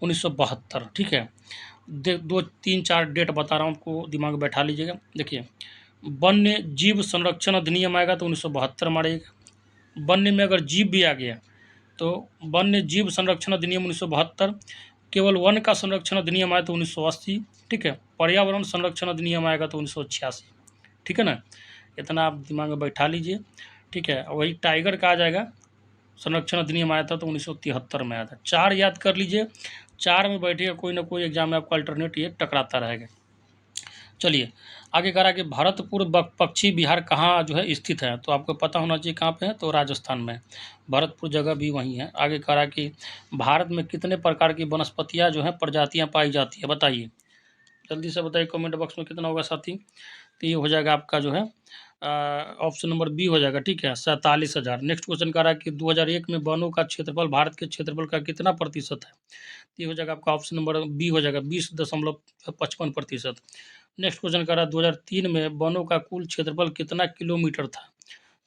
1972, ठीक है, 2 3 4 डेट बता रहा हूँ, आपको दिमाग में बैठा लीजिएगा। देखिए, वन्य जीव संरक्षण अधिनियम आएगा तो 1972 मारेगा। वन्य में अगर जीव भी आ गया तो वन्य जीव संरक्षण अधिनियम 1972। केवल वन का संरक्षण अधिनियम आया तो 1980, ठीक है। पर्यावरण संरक्षण अधिनियम आएगा तो 1986, ठीक है ना। इतना आप दिमाग में बैठा लीजिए, ठीक है। वही टाइगर का आ जाएगा, संरक्षण अधिनियम आया था तो 1973 में आया था। 4 याद कर लीजिए, 4 में बैठिएगा, कोई ना कोई एग्जाम में आपको अल्टरनेट ये टकराता रहेगा। चलिए आगे कह रहा है कि भरतपुर पक्षी विहार कहाँ जो है स्थित है, तो आपको पता होना चाहिए कहाँ पे है, तो राजस्थान में। भरतपुर जगह भी वहीं है। आगे कह रहा है कि भारत में कितने प्रकार की वनस्पतियाँ जो हैं प्रजातियाँ पाई जाती है, बताइए, जल्दी से बताइए कमेंट बॉक्स में कितना होगा साथी। तो ये हो जाएगा आपका जो है ऑप्शन नंबर बी हो जाएगा, ठीक है, 47,000। नेक्स्ट क्वेश्चन कह रहा है कि 2001 में वनों का क्षेत्रफल भारत के क्षेत्रफल का कितना प्रतिशत है, तो ये हो जाएगा आपका ऑप्शन नंबर बी हो जाएगा, 20.55%। नेक्स्ट क्वेश्चन कह रहा है 2003 में वनों का कुल क्षेत्रफल कितना किलोमीटर था,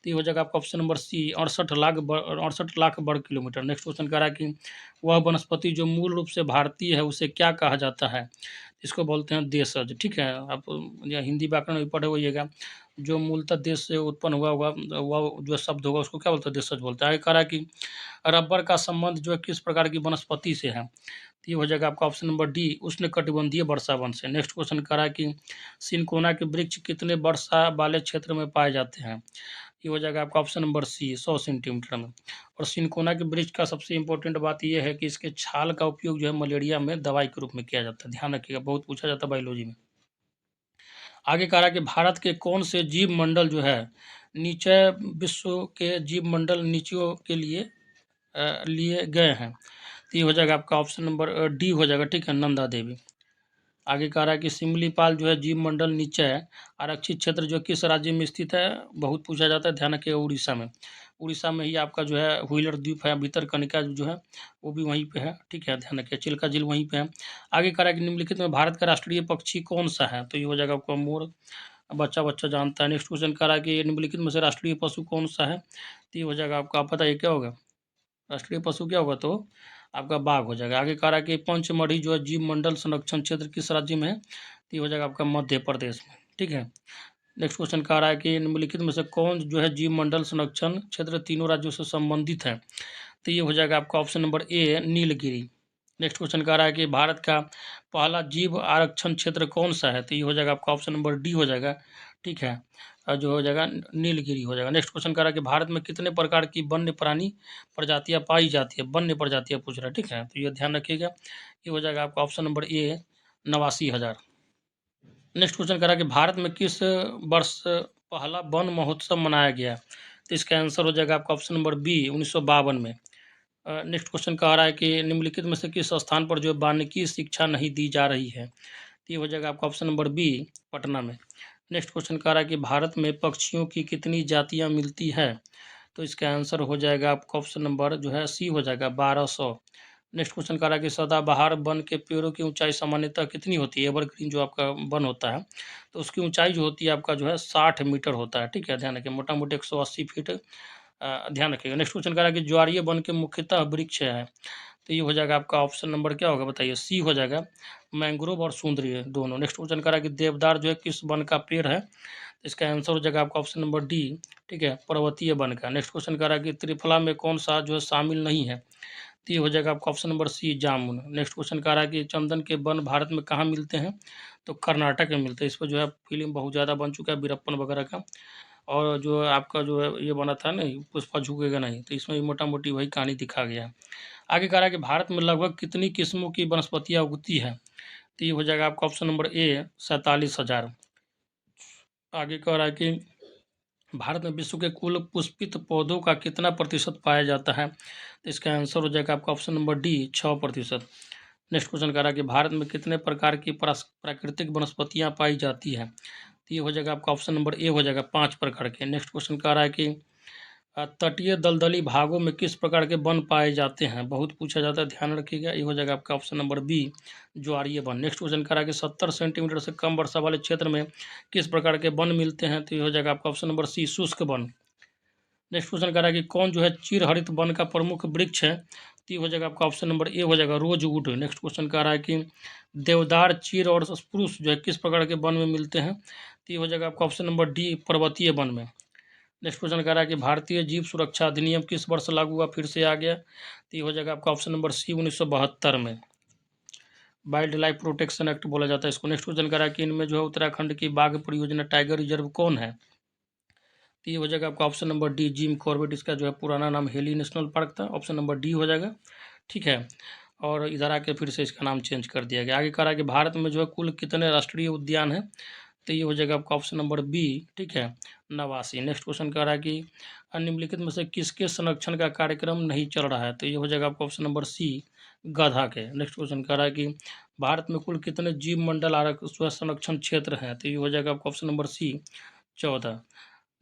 तो ये हो जाएगा आपका ऑप्शन नंबर सी, 68 लाख वर्ग किलोमीटर। नेक्स्ट क्वेश्चन कह रहा है कि वह वनस्पति जो मूल रूप से भारतीय है उसे क्या कहा जाता है, इसको बोलते हैं देशज, ठीक है। आप या हिंदी व्याकरण भी पढ़े होइएगा, जो मूलतः देश से उत्पन्न हुआ होगा वह जो शब्द होगा उसको क्या बोलते हैं, देशज बोलते हैं। आगे कह रहा है कि रबर का संबंध जो है किस प्रकार की वनस्पति से है, तो ये हो जाएगा आपका ऑप्शन नंबर डी, उष्णकटिबंधीय वर्षा वन से। नेक्स्ट क्वेश्चन कह रहा है कि सिनकोना के वृक्ष कितने वर्षा वाले क्षेत्र में पाए जाते हैं, ये हो जाएगा आपका ऑप्शन नंबर सी, 100 सेंटीमीटर में। और सिनकोना के वृक्ष का सबसे इंपॉर्टेंट बात यह है कि इसके छाल का उपयोग जो है मलेरिया में दवाई के रूप में किया जाता है, ध्यान रखिएगा, बहुत पूछा जाता है बायोलॉजी में। आगे कह रहा है कि भारत के कौन से जीव मंडल जो है नीचे विश्व के जीव मंडल नीचियों के लिए गए हैं, तो ये हो जाएगा आपका ऑप्शन नंबर डी हो जाएगा, ठीक है, नंदा देवी। आगे कह रहा है कि सिमलीपाल जो है जीव मंडल नीचे है आरक्षित क्षेत्र जो किस राज्य में स्थित है, बहुत पूछा जाता है, ध्यान रखिएगा, उड़ीसा में। उड़ीसा में ही आपका जो है व्हीलर द्वीप है, भितरकनिका जो है वो भी वहीं पे है, ठीक है, ध्यान रखिए, चिल्का झील वहीं पे है। आगे कह रहा है कि निम्नलिखित में भारत का राष्ट्रीय पक्षी कौन सा है, तो ये हो जाएगा आपका मोर, बच्चा बच्चा जानता है। नेक्स्ट क्वेश्चन कह रहा है कि निम्नलिखित में से राष्ट्रीय पशु कौन सा है, तो ये हो जाएगा आपका, आप बताइए क्या होगा, राष्ट्रीय पशु क्या होगा, तो आपका बाघ हो जाएगा। आगे कह रहा है कि पंचमढ़ी जो है जीव मंडल संरक्षण क्षेत्र किस राज्य में है, तो ये हो जाएगा आपका मध्य प्रदेश में, ठीक है। नेक्स्ट क्वेश्चन कह रहा है कि निम्नलिखित में से कौन जो है जीव मंडल संरक्षण क्षेत्र तीनों राज्यों से संबंधित है, तो ये हो जाएगा आपका ऑप्शन नंबर ए, नीलगिरी। नेक्स्ट क्वेश्चन कह रहा है कि भारत का पहला जीव आरक्षण क्षेत्र कौन सा है, तो ये हो जाएगा आपका ऑप्शन नंबर डी हो जाएगा, ठीक है, जो हो जाएगा नीलगिरी हो जाएगा। नेक्स्ट क्वेश्चन कह रहा है कि भारत में कितने प्रकार की वन्य प्राणी प्रजातियां पाई जाती है, वन्य प्रजातियां पूछ रहा है, ठीक है, तो ये ध्यान रखिएगा, ये हो जाएगा आपका ऑप्शन नंबर ए, 89,000। नेक्स्ट क्वेश्चन कह रहा है कि भारत में किस वर्ष पहला वन महोत्सव मनाया गया, तो इसका आंसर हो जाएगा आपका ऑप्शन नंबर बी, 1952 में। नेक्स्ट क्वेश्चन कह रहा है कि निम्नलिखित में से किस स्थान पर जो वानिकी शिक्षा नहीं दी जा रही है, तो ये हो जाएगा आपका ऑप्शन नंबर बी, पटना में। नेक्स्ट क्वेश्चन कह रहा है कि भारत में पक्षियों की कितनी जातियां मिलती है, तो इसका आंसर हो जाएगा आपका ऑप्शन नंबर जो है सी हो जाएगा, 1200। नेक्स्ट क्वेश्चन कह रहा है कि सदाबहार वन के पेड़ों की ऊंचाई सामान्यतः कितनी होती है, एवरग्रीन जो आपका वन होता है, तो उसकी ऊंचाई जो होती है आपका जो है 60 मीटर होता है, ठीक है, ध्यान रखिए, मोटा मोटी 180 फीट, ध्यान रखिएगा। नेक्स्ट क्वेश्चन कह रहा है कि ज्वारीय वन के मुख्यतः वृक्ष है, तो ये हो जाएगा आपका ऑप्शन नंबर क्या होगा, बताइए, सी हो जाएगा, मैंग्रोव और सुंदरी दोनों। नेक्स्ट क्वेश्चन कह रहा है कि देवदार जो है किस वन का पेड़ है, तो इसका आंसर हो जाएगा आपका ऑप्शन नंबर डी, ठीक है, पर्वतीय वन का। नेक्स्ट क्वेश्चन कह रहा है कि त्रिफला में कौन सा जो है शामिल नहीं है, तो ये हो जाएगा आपका ऑप्शन नंबर सी, जामुन। नेक्स्ट क्वेश्चन कह रहा है कि चंदन के वन भारत में कहाँ मिलते हैं, तो कर्नाटक में मिलते हैं। इस पर जो है फिल्म बहुत ज़्यादा बन चुका है वीरप्पन वगैरह का, और जो आपका जो है ये बना था नहीं, पुष्पा झुकेगा नहीं, तो इसमें भी मोटा मोटी वही कहानी दिखा गया है। आगे कह रहा है कि भारत में लगभग कितनी किस्मों की वनस्पतियाँ उगती है, तो ये हो जाएगा आपका ऑप्शन नंबर ए, 47,000। आगे कह रहा है कि भारत में विश्व के कुल पुष्पित पौधों का कितना प्रतिशत पाया जाता है, तो इसका आंसर हो जाएगा आपका option number D, 6%। Next question कह रहा है कि भारत में कितने प्रकार की प्राकृतिक वनस्पतियाँ पाई जाती हैं, तो ये हो जाएगा आपका ऑप्शन नंबर ए हो जाएगा 5 प्रकार के। नेक्स्ट क्वेश्चन कह रहा है कि तटीय दलदली भागों में किस प्रकार के वन पाए जाते हैं, बहुत पूछा जाता है, ध्यान रखिएगा। ये हो जाएगा आपका ऑप्शन नंबर बी ज्वारीय वन। नेक्स्ट क्वेश्चन कह रहा है कि 70 सेंटीमीटर से कम वर्षा वाले क्षेत्र में किस प्रकार के वन मिलते हैं, तो ये हो जाएगा आपका ऑप्शन नंबर सी शुष्क वन। नेक्स्ट क्वेश्चन कह रहा है कि कौन जो है चिरहरित वन का प्रमुख वृक्ष है, तो ये हो जाएगा आपका ऑप्शन नंबर ए हो जाएगा रोजवुड। नेक्स्ट क्वेश्चन कह रहा है कि देवदार, चीर और स्प्रूस जो है किस प्रकार के वन में मिलते हैं, तो ये हो जाएगा आपका ऑप्शन नंबर डी पर्वतीय वन में। नेक्स्ट क्वेश्चन कह रहा है कि भारतीय जीव सुरक्षा अधिनियम किस वर्ष लागू हुआ, फिर से आ गया, तो ये हो जाएगा आपका ऑप्शन नंबर सी 1972 में। वाइल्ड लाइफ प्रोटेक्शन एक्ट बोला जाता है इसको। नेक्स्ट क्वेश्चन कह रहा है कि इनमें जो है उत्तराखंड की बाघ परियोजना टाइगर रिजर्व कौन है, तो ये हो जाएगा आपका option number D Jim Corbett. इसका जो है पुराना नाम हेली नेशनल पार्क था, ऑप्शन नंबर डी हो जाएगा, ठीक है। और इधर आके फिर से इसका नाम चेंज कर दिया गया। आगे कह रहा है कि भारत में जो है कुल कितने राष्ट्रीय उद्यान हैं, तो ये हो जाएगा आपका ऑप्शन नंबर बी, ठीक है, 89। नेक्स्ट क्वेश्चन कह रहा है कि निम्नलिखित में से किसके संरक्षण का कार्यक्रम नहीं चल रहा है, तो ये हो जाएगा आपका ऑप्शन नंबर सी गधा के। नेक्स्ट क्वेश्चन कह रहा है कि भारत में कुल कितने जीव मंडल आरक्षित संरक्षण क्षेत्र हैं, तो ये हो जाएगा आपका option number C 14।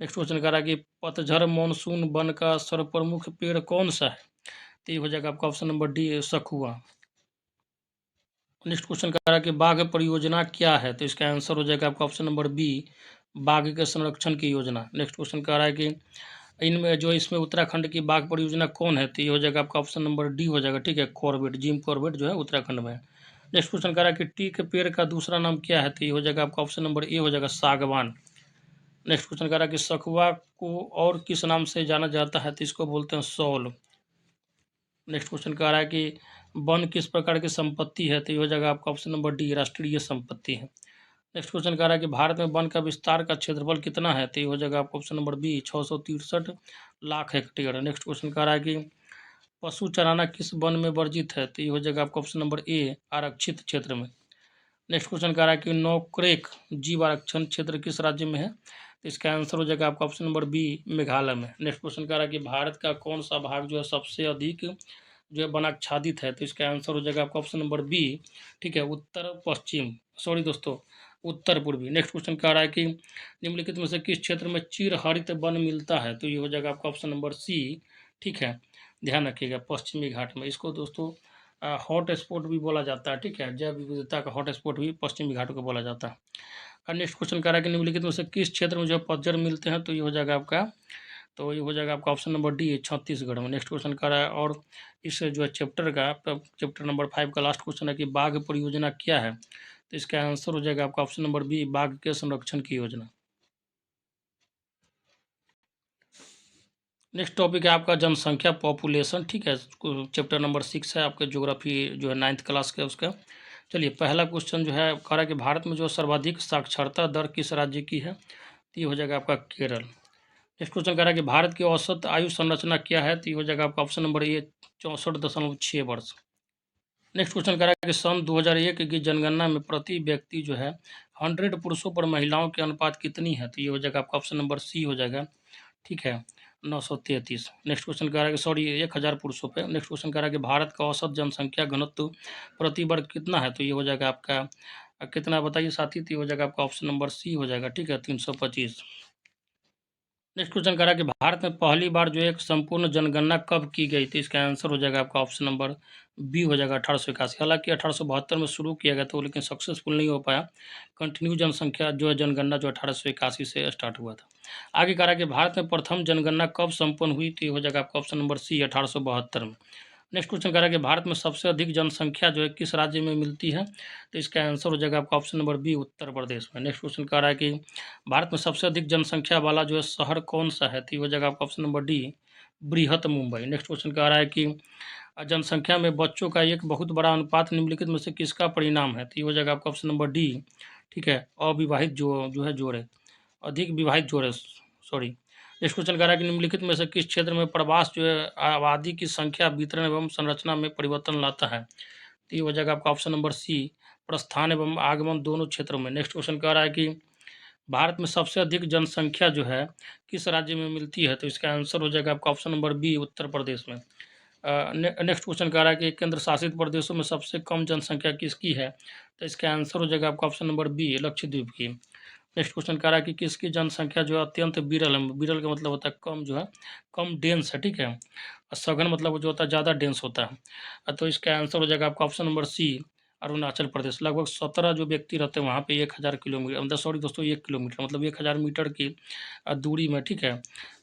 Next question कह रहा है कि पतझड़ मानसून वन का सर्वप्रमुख पेड़ कौन सा है, तो ये हो जाएगा आपका ऑप्शन नंबर डी सखुआ। नेक्स्ट क्वेश्चन कह रहा है कि बाघ परियोजना क्या है, तो इसका आंसर हो जाएगा आपका ऑप्शन नंबर बी बाघ के संरक्षण की योजना। नेक्स्ट क्वेश्चन कह रहा है कि इनमें जो इसमें उत्तराखंड की बाघ परियोजना कौन है, तो ये हो जाएगा आपका ऑप्शन नंबर डी हो जाएगा, ठीक है, कॉर्बेट, जिम कॉर्बेट जो है उत्तराखंड में। नेक्स्ट क्वेश्चन कह रहा है कि टी के पेड़ का दूसरा नाम क्या है, तो ये हो जाएगा आपका ऑप्शन नंबर ए हो जाएगा सागवान। नेक्स्ट क्वेश्चन कह रहा है कि सखुआ को और किस नाम से जाना जाता है, तो इसको बोलते हैं सौल। नेक्स्ट क्वेश्चन कह रहा है कि वन किस प्रकार की संपत्ति है, तो ये हो जाएगा आपका ऑप्शन नंबर डी राष्ट्रीय संपत्ति है। नेक्स्ट क्वेश्चन कह रहा है कि भारत में वन का विस्तार का क्षेत्रफल कितना है, तो ये हो जाएगा आपका option number B 663 lakh hectare. Next question कह रहा है कि पशु चराना किस वन में वर्जित है, तो ये हो जाएगा आपका ऑप्शन नंबर ए आरक्षित क्षेत्र में। नेक्स्ट क्वेश्चन कह रहा है कि नोक्रेक जीव आरक्षण क्षेत्र किस राज्य में है, तो इसका आंसर हो जाएगा आपका ऑप्शन नंबर बी मेघालय में। नेक्स्ट क्वेश्चन कह रहा है कि भारत का कौन सा भाग जो है सबसे अधिक जो है वनाच्छादित है, तो इसका आंसर हो जाएगा आपका ऑप्शन नंबर बी, ठीक है, उत्तर पश्चिम, सॉरी दोस्तों, उत्तर पूर्वी। नेक्स्ट क्वेश्चन कह रहा है कि निम्नलिखित में से किस क्षेत्र में चिरहरित वन मिलता है, तो ये हो जाएगा आपका ऑप्शन नंबर सी, ठीक है, ध्यान रखिएगा, पश्चिमी घाट में। इसको दोस्तों हॉट स्पॉट भी बोला जाता है, ठीक है, जैव विविधता का हॉट स्पॉट भी पश्चिमी घाटों को बोला जाता है। और नेक्स्ट क्वेश्चन कह रहा है कि निम्नलिखित में से किस क्षेत्र में जो पतझड़ मिलते हैं, तो ये हो जाएगा आपका, तो ये हो जाएगा आपका ऑप्शन नंबर डी छत्तीसगढ़ में। नेक्स्ट क्वेश्चन कह रहा है, और इस जो है चैप्टर का चैप्टर नंबर 5 का लास्ट क्वेश्चन है कि बाघ परियोजना क्या है, तो इसका आंसर हो जाएगा आपका ऑप्शन नंबर बी बाघ के संरक्षण की योजना। नेक्स्ट टॉपिक है आपका जनसंख्या पॉपुलेशन, ठीक है, चैप्टर नंबर 6 है आपके ज्योग्राफी जो है 9th क्लास का उसका। चलिए पहला क्वेश्चन जो है कह रहा है कि भारत में जो सर्वाधिक साक्षरता दर किस राज्य की है, तो ये हो जाएगा आपका केरल। नेक्स्ट क्वेश्चन कह रहा है कि भारत की औसत आयु संरचना क्या है, तो ये हो जाएगा आपका ऑप्शन नंबर ए 64.6 वर्ष। नेक्स्ट क्वेश्चन कह रहा है कि सन 2001 की जनगणना में प्रति व्यक्ति जो है 100 पुरुषों पर महिलाओं के अनुपात कितनी है, तो ये हो जाएगा आपका ऑप्शन नंबर सी हो जाएगा, ठीक है, 933। नेक्स्ट क्वेश्चन कह रहा है कि सॉरी 1000 पुरुषों पे। नेक्स्ट क्वेश्चन कह रहा है कि भारत का औसत जनसंख्या घनत्व प्रति वर्ग कितना है, तो ये हो जाएगा आपका कितना बताइए साथी, तो ये हो जाएगा आपका ऑप्शन नंबर सी हो जाएगा, ठीक है, 325। नेक्स्ट क्वेश्चन कह रहा है कि भारत में पहली बार जो एक संपूर्ण जनगणना कब की गई थी, इसका आंसर हो जाएगा आपका ऑप्शन नंबर बी हो जाएगा 1881। हालांकि 1872 में शुरू किया गया था, लेकिन सक्सेसफुल नहीं हो पाया। कंटिन्यू जनसंख्या जो है जनगणना जो 1881 से स्टार्ट हुआ था। आगे कह रहा है कि भारत में प्रथम जनगणना कब संपन्न हुई, तो ये हो जाएगा आपका ऑप्शन नंबर सी 1872 में। नेक्स्ट क्वेश्चन कह रहा है कि भारत में सबसे अधिक जनसंख्या जो है किस राज्य में मिलती है, तो इसका आंसर हो जाएगा आपका option number B Uttar Pradesh में। नेक्स्ट क्वेश्चन कह रहा है कि भारत में सबसे अधिक जनसंख्या वाला जो है शहर कौन सा है, तो ये हो जाएगा आपका ऑप्शन नंबर डी बृहत मुंबई। नेक्स्ट क्वेश्चन कह रहा है कि जनसंख्या में बच्चों का एक बहुत बड़ा अनुपात निम्नलिखित में से किसका परिणाम है, तो ये हो जाएगा आपका ऑप्शन नंबर डी, ठीक है, अविवाहित जो है जोड़े, अधिक विवाहित जोड़े, सॉरी। नेक्स्ट क्वेश्चन कह रहा है कि निम्नलिखित में से किस क्षेत्र में प्रवास जो है आबादी की संख्या वितरण एवं संरचना में परिवर्तन लाता है, तो ये हो जाएगा आपका ऑप्शन नंबर सी प्रस्थान एवं आगमन दोनों क्षेत्रों में। नेक्स्ट क्वेश्चन कह रहा है कि भारत में सबसे अधिक जनसंख्या जो है किस राज्य में मिलती है, तो इसका आंसर हो जाएगा आपका option number B Uttar Pradesh में। नेक्स्ट क्वेश्चन कह रहा है कि केंद्र शासित प्रदेशों में सबसे कम जनसंख्या किसकी है, तो इसका आंसर हो जाएगा आपका ऑप्शन नंबर बी लक्षद्वीप की। नेक्स्ट क्वेश्चन कह रहा है कि किसकी जनसंख्या जो है अत्यंत विरल है, विरल का मतलब होता है कम, जो है कम डेंस है, ठीक है। और सघन मतलब जो होता है ज़्यादा डेंस होता है। तो इसका आंसर हो जाएगा आपका ऑप्शन नंबर सी, अरुणाचल प्रदेश। लगभग 17 जो व्यक्ति रहते हैं वहाँ पे 1000 किलोमीटर, मतलब सॉरी दोस्तों 1 किलोमीटर मतलब 1000 मीटर की दूरी में, ठीक है।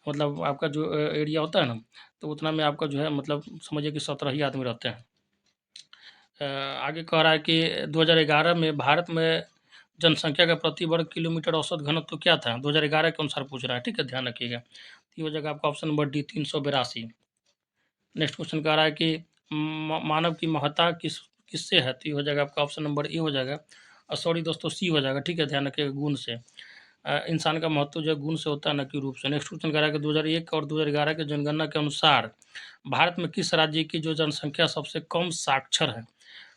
मतलब आपका जो एरिया होता है ना, तो उतना में आपका जो है मतलब समझिए कि 17 ही आदमी रहते हैं। आगे कह रहा है कि 2011 में भारत में जनसंख्या का प्रति वर्ग किलोमीटर औसत घनत्व तो क्या था? 2011 के अनुसार पूछ रहा है, ठीक है, ध्यान रखिएगा। तो ये हो जाएगा आपका option number D, 382। Next question कह रहा है कि मानव की महत्ता किससे है? तो ये हो जाएगा आपका ऑप्शन नंबर ए हो जाएगा, सॉरी दोस्तों सी हो जाएगा, ठीक है, ध्यान रखिएगा, गुण से। इंसान का महत्व जो है गुण से होता है, न कि रूप से। नेक्स्ट क्वेश्चन कह रहा है कि 2001 और 2011 के जनगणना के अनुसार भारत में किस राज्य की जो जनसंख्या सबसे कम साक्षर है?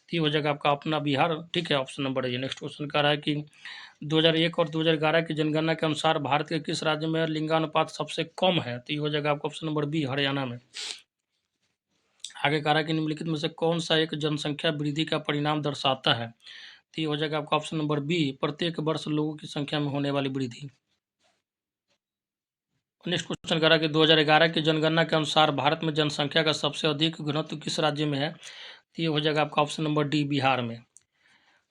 तो ये हो जाएगा आपका अपना बिहार, ठीक है, ऑप्शन नंबर ए। नेक्स्ट क्वेश्चन कह रहा है कि 2001 और 2011 की जनगणना के अनुसार भारत के किस राज्य में लिंगानुपात सबसे कम है? तो ये हो जाएगा आपका ऑप्शन नंबर बी, हरियाणा में। आगे कह रहा है कि निम्नलिखित में से कौन सा एक जनसंख्या वृद्धि का परिणाम दर्शाता है? तो ये हो जाएगा आपका ऑप्शन नंबर बी, प्रत्येक वर्ष लोगों की संख्या में होने वाली वृद्धि। नेक्स्ट क्वेश्चन कह रहा है कि 2011 की जनगणना के अनुसार भारत में जनसंख्या का सबसे अधिक घनत्व किस राज्य में है? तो ये हो जाएगा आपका ऑप्शन नंबर डी, बिहार में।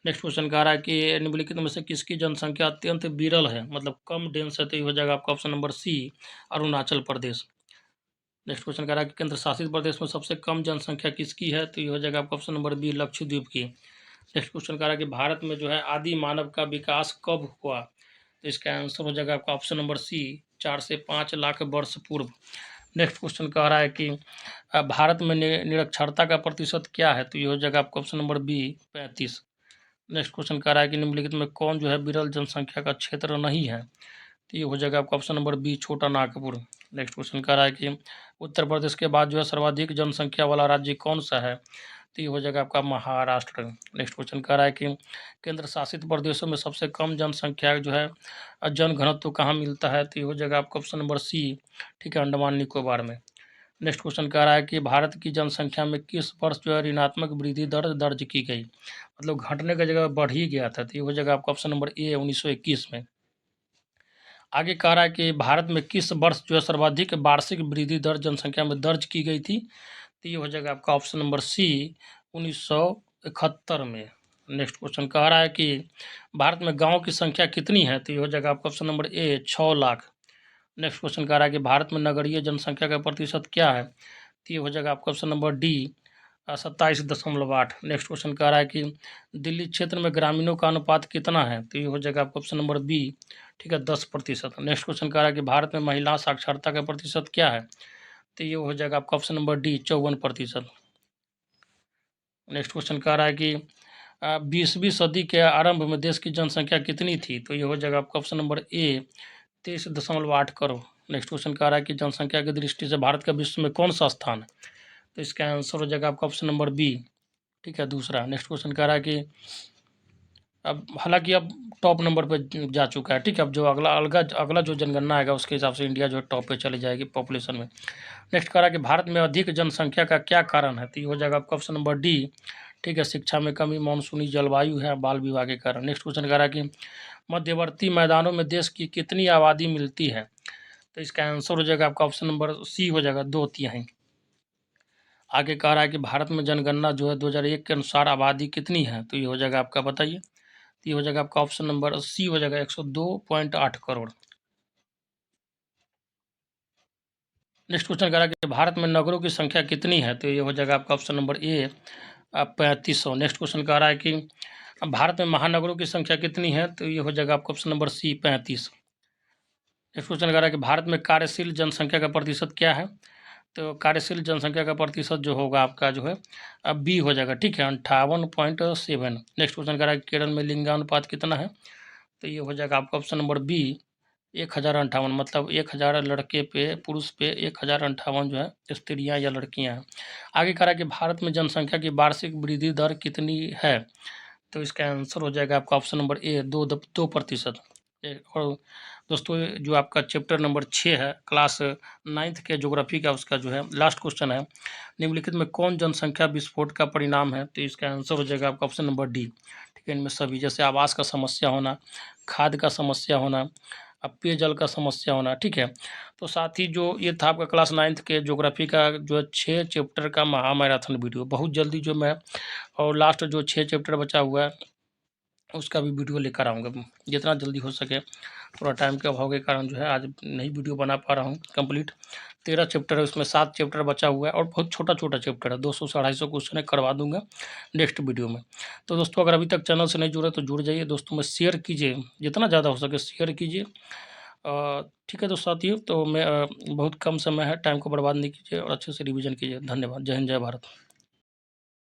नेक्स्ट क्वेश्चन कह रहा है कि निम्नलिखित में से किसकी जनसंख्या अत्यंत विरल है, मतलब कम डेंस है? तो ये हो जाएगा आपका ऑप्शन नंबर सी, अरुणाचल प्रदेश। नेक्स्ट क्वेश्चन कह रहा है कि केंद्र शासित प्रदेश में सबसे कम जनसंख्या किसकी है? तो ये हो जाएगा आपका ऑप्शन नंबर बी, लक्षद्वीप की। नेक्स्ट क्वेश्चन कह रहा है कि भारत में जो है आदि मानव का विकास कब हुआ? तो इसका आंसर हो जाएगा आपका ऑप्शन नंबर सी, 4 से 5 लाख वर्ष पूर्व। नेक्स्ट क्वेश्चन कह रहा है कि भारत में निरक्षरता का प्रतिशत क्या है? तो ये हो जाएगा आपका option number B, 35। Next question कह रहा है कि निम्नलिखित में कौन जो है विरल जनसंख्या का क्षेत्र नहीं है? तो ये हो जाएगा आपका ऑप्शन नंबर बी, छोटा नागपुर। नेक्स्ट क्वेश्चन कह रहा है कि उत्तर प्रदेश के बाद जो है सर्वाधिक जनसंख्या वाला राज्य कौन सा है? तो ये हो जाएगा आपका महाराष्ट्र। नेक्स्ट क्वेश्चन कह रहा है कि केंद्र शासित प्रदेशों में सबसे कम जनसंख्या जो है जन घनत्व कहाँ मिलता है? तो ये हो जाएगा आपका ऑप्शन नंबर सी, ठीक है, अंडमान निकोबार में। नेक्स्ट क्वेश्चन कह रहा है कि भारत की जनसंख्या में किस वर्ष जो है ऋणात्मक वृद्धि दर दर्ज की गई, मतलब घटने की जगह बढ़ ही गया था? तो ये हो जाएगा आपका ऑप्शन नंबर ए, 1921 में। आगे कह रहा है कि भारत में किस वर्ष जो है सर्वाधिक वार्षिक वृद्धि दर जनसंख्या में दर्ज की गई थी? तो ये हो जाएगा आपका ऑप्शन नंबर सी, 1971 में। नेक्स्ट क्वेश्चन कह रहा है कि भारत में गाँव की संख्या कितनी है? तो ये हो जाएगा आपका ऑप्शन नंबर ए, 6 लाख। नेक्स्ट क्वेश्चन कह रहा है कि भारत में नगरीय जनसंख्या का प्रतिशत क्या है? तो ये हो जाएगा आपका option number D, 27.8। Next question कह रहा है कि दिल्ली क्षेत्र में ग्रामीणों का अनुपात कितना है? तो ये हो जाएगा आपका ऑप्शन नंबर बी, ठीक है, 10%। नेक्स्ट क्वेश्चन कह रहा है कि भारत में महिला साक्षरता का प्रतिशत क्या है? तो ये हो जाएगा आपका option number D, 54%। Next question कह रहा है कि 20वीं सदी के आरंभ में देश की जनसंख्या कितनी थी? तो ये हो जाएगा आपका ऑप्शन नंबर ए, 23.8 करोड़। नेक्स्ट क्वेश्चन कह रहा है कि जनसंख्या की दृष्टि से भारत का विश्व में कौन सा स्थान है? तो इसका आंसर हो जाएगा आपका ऑप्शन नंबर बी, ठीक है, दूसरा। नेक्स्ट क्वेश्चन कह रहा है कि अब हालांकि अब टॉप नंबर पर जा चुका है, ठीक है। अब जो अगला जो जनगणना आएगा उसके हिसाब से इंडिया जो है टॉप पे चली जाएगी पॉपुलेशन में। नेक्स्ट कह रहा है कि भारत में अधिक जनसंख्या का क्या कारण है? तो ये हो जाएगा आपका ऑप्शन नंबर डी, ठीक है, शिक्षा में कमी, मानसूनी जलवायु है, बाल विवाह के कारण। नेक्स्ट क्वेश्चन कह रहा है कि मध्यवर्ती मैदानों में देश की कितनी आबादी मिलती है? तो इसका आंसर हो जाएगा आपका ऑप्शन नंबर सी हो जाएगा, 2/3। आगे कह रहा है कि भारत में जनगणना जो है 2001 के अनुसार आबादी कितनी है? तो ये हो जाएगा आपका, बताइए। तो ये हो जाएगा आपका ऑप्शन नंबर सी हो जाएगा, 102.8 करोड़। नेक्स्ट क्वेश्चन कह रहा है कि भारत में नगरों की संख्या कितनी है? तो ये हो जाएगा आपका ऑप्शन नंबर ए, 3500। नेक्स्ट क्वेश्चन कह रहा है कि भारत में महानगरों की संख्या कितनी है? तो ये हो जाएगा आपका option number C, 35। Next question कह रहा है कि भारत में कार्यशील जनसंख्या का प्रतिशत क्या है? तो कार्यशील जनसंख्या का प्रतिशत जो होगा आपका जो है अब बी हो जाएगा, ठीक है, 58.7। नेक्स्ट क्वेश्चन कह रहा है कि केरल में लिंगानुपात कितना है? तो ये हो जाएगा आपका ऑप्शन नंबर बी, 1058, मतलब 1000 लड़के पे, पुरुष पे 1058 जो है स्त्रियां या लड़कियां हैं। आगे कह रहा है कि भारत में जनसंख्या की वार्षिक वृद्धि दर कितनी है? तो इसका आंसर हो जाएगा आपका ऑप्शन नंबर ए, 2%। और दोस्तों जो आपका चैप्टर नंबर 6 है, क्लास 9th के ज्योग्राफी का, उसका जो है लास्ट क्वेश्चन है, निम्नलिखित में कौन जनसंख्या विस्फोट का परिणाम है? तो इसका आंसर हो जाएगा आपका ऑप्शन नंबर डी, ठीक ठीक है, इनमें सभी जैसे आवास का समस्या होना, खाद का समस्या होना, पेयजल का समस्या होना, ठीक है। तो साथ ही जो ये था आपका क्लास 9th के ज्योग्राफी का जो है 6 चैप्टर का महामैराथन वीडियो, बहुत जल्दी जो मैं और लास्ट जो 6 चैप्टर बचा हुआ है उसका भी वीडियो लेकर आऊँगा, जितना जल्दी हो सके। थोड़ा टाइम के अभाव के कारण जो है आज नहीं वीडियो बना पा रहा हूँ कंप्लीट। 13 चैप्टर है, उसमें 7 चैप्टर बचा हुआ है और बहुत छोटा-छोटा चैप्टर है, 200 से 250 क्वेश्चन है, करवा दूँगा नेक्स्ट वीडियो में। तो दोस्तों अगर अभी तक चैनल से नहीं जुड़े तो जुड़ जाइए दोस्तों में, शेयर कीजिए, जितना ज़्यादा हो सके शेयर कीजिए। ठीक है दोस्तों साथियों, तो मैं बहुत कम समय है, टाइम को बर्बाद नहीं कीजिए और अच्छे से रिवीजन कीजिए। धन्यवाद। जय हिंद, जय भारत।